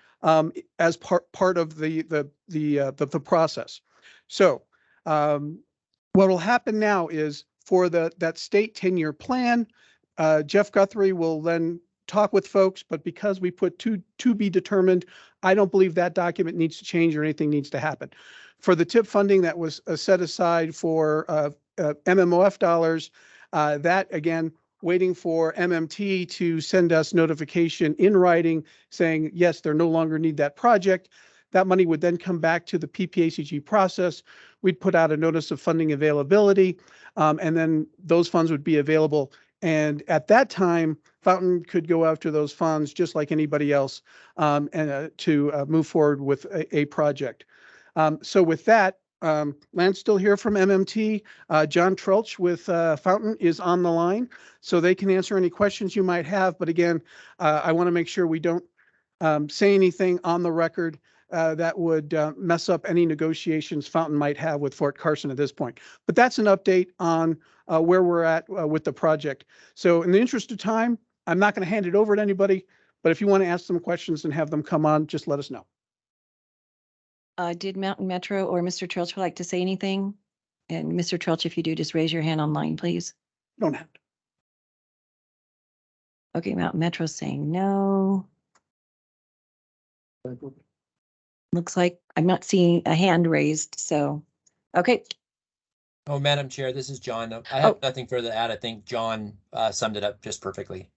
as part of the process. So what will happen now is for that state 10-year plan, Jeff Guthrie will then talk with folks, but because we put to be determined, I don't believe that document needs to change or anything needs to happen. For the TIP funding that was set aside for MMOF dollars, that again, waiting for MMT to send us notification in writing saying, yes, they no longer need that project. That money would then come back to the PPACG process. We'd put out a notice of funding availability, and then those funds would be available. And at that time, Fountain could go after those funds just like anybody else, and to move forward with a project. So with that, Lance still here from MMT. John Trelch with Fountain is on the line, so they can answer any questions you might have. But again, I want to make sure we don't say anything on the record that would mess up any negotiations Fountain might have with Fort Carson at this point. But that's an update on where we're at with the project. So in the interest of time, I'm not going to hand it over to anybody, but if you want to ask them questions and have them come on, just let us know. Did Mountain Metro or Mr. Trelch would like to say anything? And Mr. Trelch, if you do, just raise your hand online, please. Don't have to. Okay, Mountain Metro's saying no. Looks like I'm not seeing a hand raised, so, okay. Oh, Madam Chair, this is John. I have nothing further to add. I think John summed it up just perfectly.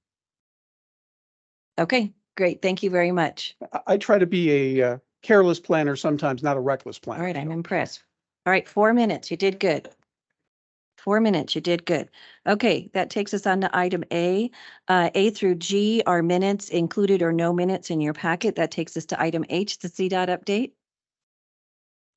Okay, great. Thank you very much. I try to be a careless planner sometimes, not a reckless planner. All right, I'm impressed. All right, 4 minutes. You did good. 4 minutes. You did good. Okay, that takes us on to item A. A through G are minutes included or no minutes in your packet. That takes us to item H, the CDOT update.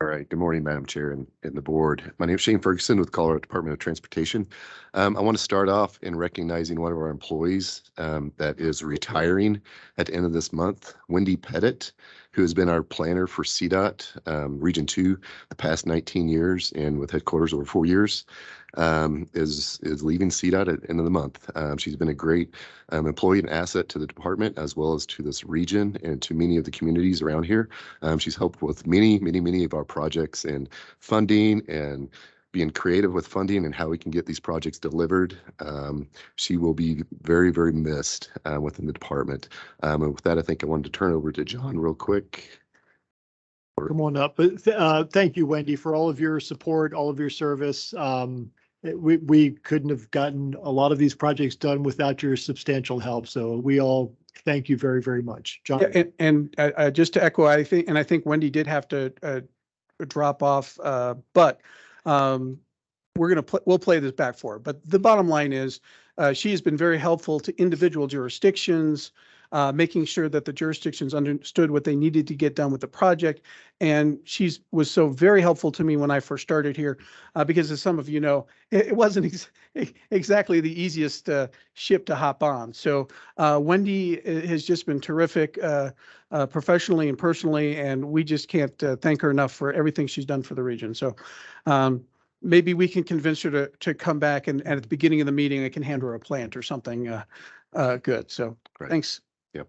All right. Good morning, Madam Chair and the board. My name is Shane Ferguson with Colorado Department of Transportation. I want to start off in recognizing one of our employees that is retiring at the end of this month, Wendy Pettit, who has been our planner for CDOT Region 2 the past 19 years and with headquarters over 4 years, is leaving CDOT at the end of the month. She's been a great employee and asset to the department as well as to this region and to many of the communities around here. She's helped with many of our projects and funding and being creative with funding and how we can get these projects delivered. She will be very missed within the department. And with that, I think I wanted to turn over to John real quick. Come on up. But thank you, Wendy, for all of your support, all of your service. We couldn't have gotten a lot of these projects done without your substantial help. So we all thank you very much. John. Yeah, and just to echo, I think Wendy did have to drop off, but we'll play this back for her. But the bottom line is she has been very helpful to individual jurisdictions, making sure that the jurisdictions understood what they needed to get done with the project. And she was so very helpful to me when I first started here, because as some of you know, it wasn't exactly the easiest ship to hop on. So Wendy has just been terrific professionally and personally, and we just can't thank her enough for everything she's done for the region. So maybe we can convince her to come back, and at the beginning of the meeting, I can hand her a plant or something good. So thanks. Yep.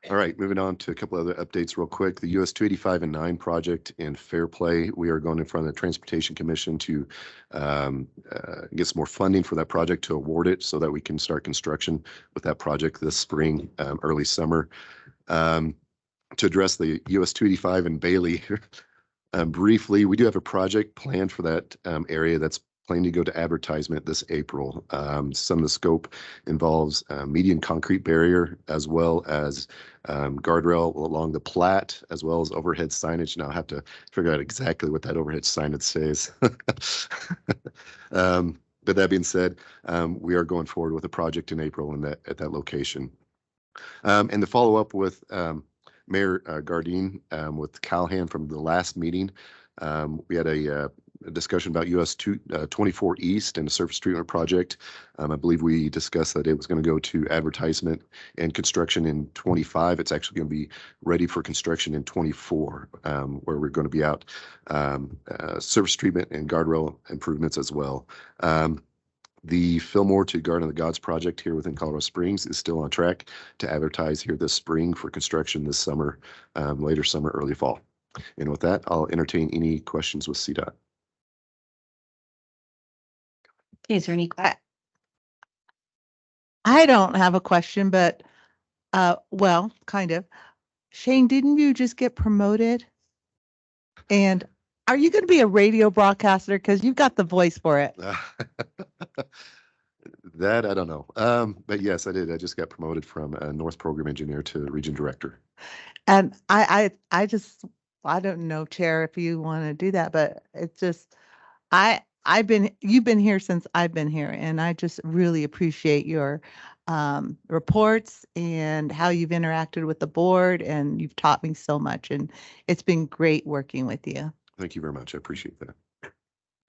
All right, moving on to a couple other updates real quick. The US 285 and 9 project in Fairplay, we are going in front of the Transportation Commission to get some more funding for that project to award it so that we can start construction with that project this spring, early summer. To address the US 285 and Bailey, briefly, we do have a project planned for that area that's planning to go to advertisement this April. Some of the scope involves median concrete barrier as well as guardrail along the Platte, as well as overhead signage. Now I have to figure out exactly what that overhead signage says. But that being said, we are going forward with a project in April at that location. And to follow up with Mayor Gardine with Callahan from the last meeting, we had a discussion about US 24 East and the surface treatment project. I believe we discussed that it was going to go to advertisement and construction in 25. It's actually going to be ready for construction in 24, where we're going to be out surface treatment and guardrail improvements as well. The Fillmore to Garden of the Gods project here within Colorado Springs is still on track to advertise here this spring for construction this summer, later summer, early fall. And with that, I'll entertain any questions with CDOT. Is there any? I don't have a question, but well, kind of. Shane, didn't you just get promoted? And are you going to be a radio broadcaster? Because you've got the voice for it. That I don't know. But yes, I did. I just got promoted from a North Program Engineer to Region Director. And I just I don't know, Chair, if you want to do that, but it's just, you've been here since I've been here, and I just really appreciate your reports and how you've interacted with the board, and you've taught me so much, and it's been great working with you. Thank you very much. I appreciate that.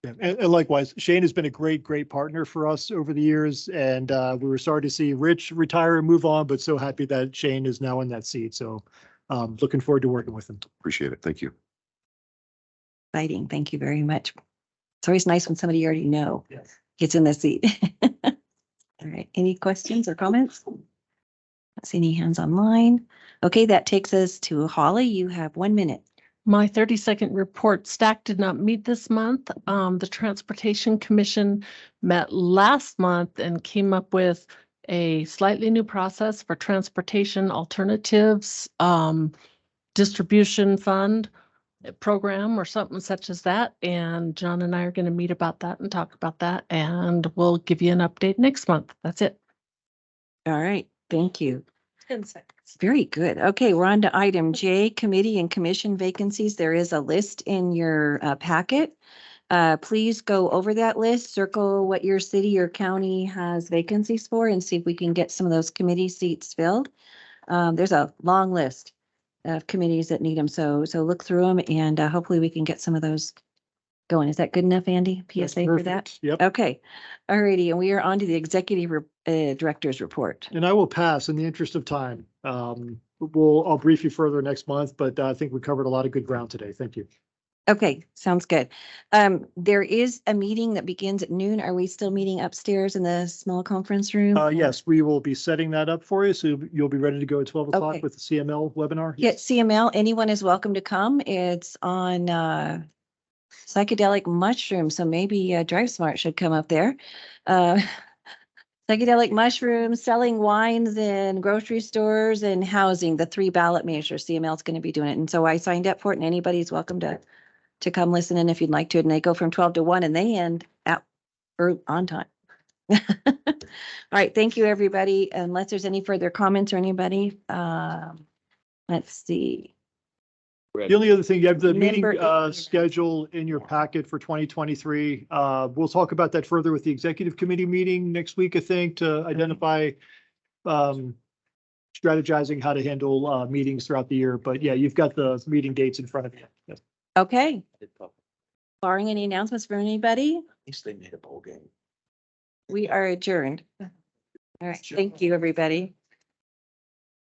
Yeah, and likewise, Shane has been a great partner for us over the years, and we were sorry to see Rich retire and move on, but so happy that Shane is now in that seat. So looking forward to working with him. Appreciate it. Thank you. Exciting. Thank you very much. It's always nice when somebody you already know gets in the seat. All right. Any questions or comments? Not see any hands online. Okay, that takes us to Holly. You have 1 minute. My 30-second report, STAC did not meet this month. The Transportation Commission met last month and came up with a slightly new process for transportation alternatives, distribution fund program or something such as that. And John and I are going to meet about that and talk about that, and we'll give you an update next month. That's it. All right. Thank you. 10 seconds. Very good. Okay, we're on to item J, committee and commission vacancies. There is a list in your packet. Please go over that list, circle what your city or county has vacancies for, and see if we can get some of those committee seats filled. There's a long list of committees that need them, so look through them, and hopefully we can get some of those going. Is that good enough, Andy? That's PSA for that? perfect. Yep. Okay. Alrighty, and we are on to the executive director's report. And I will pass in the interest of time. I'll brief you further next month, but I think we covered a lot of good ground today. Thank you. Okay, sounds good. There is a meeting that begins at noon. Are we still meeting upstairs in the small conference room? Yes, we will be setting that up for you. So you'll be ready to go at 12 o'clock Okay. with the CML webinar. Yeah, CML, anyone is welcome to come. It's on psychedelic mushrooms, so maybe Drive Smart should come up there. Psychedelic mushrooms, selling wines in grocery stores, and housing, the 3 ballot measures. CML is going to be doing it. And so I signed up for it, and anybody's welcome to come listen in if you'd like to. And they go from 12 to 1 and they end at or on time. All right. Thank you, everybody. Unless there's any further comments or anybody, let's see. The only other thing, you have the meeting Member- schedule in your packet for 2023. We'll talk about that further with the executive committee meeting next week, I think, to identify strategizing how to handle meetings throughout the year. But yeah, you've got the meeting dates in front of you. Yes. Okay. Barring any announcements from anybody, At least they made a bowl game. we are adjourned. All right. Thank you, everybody.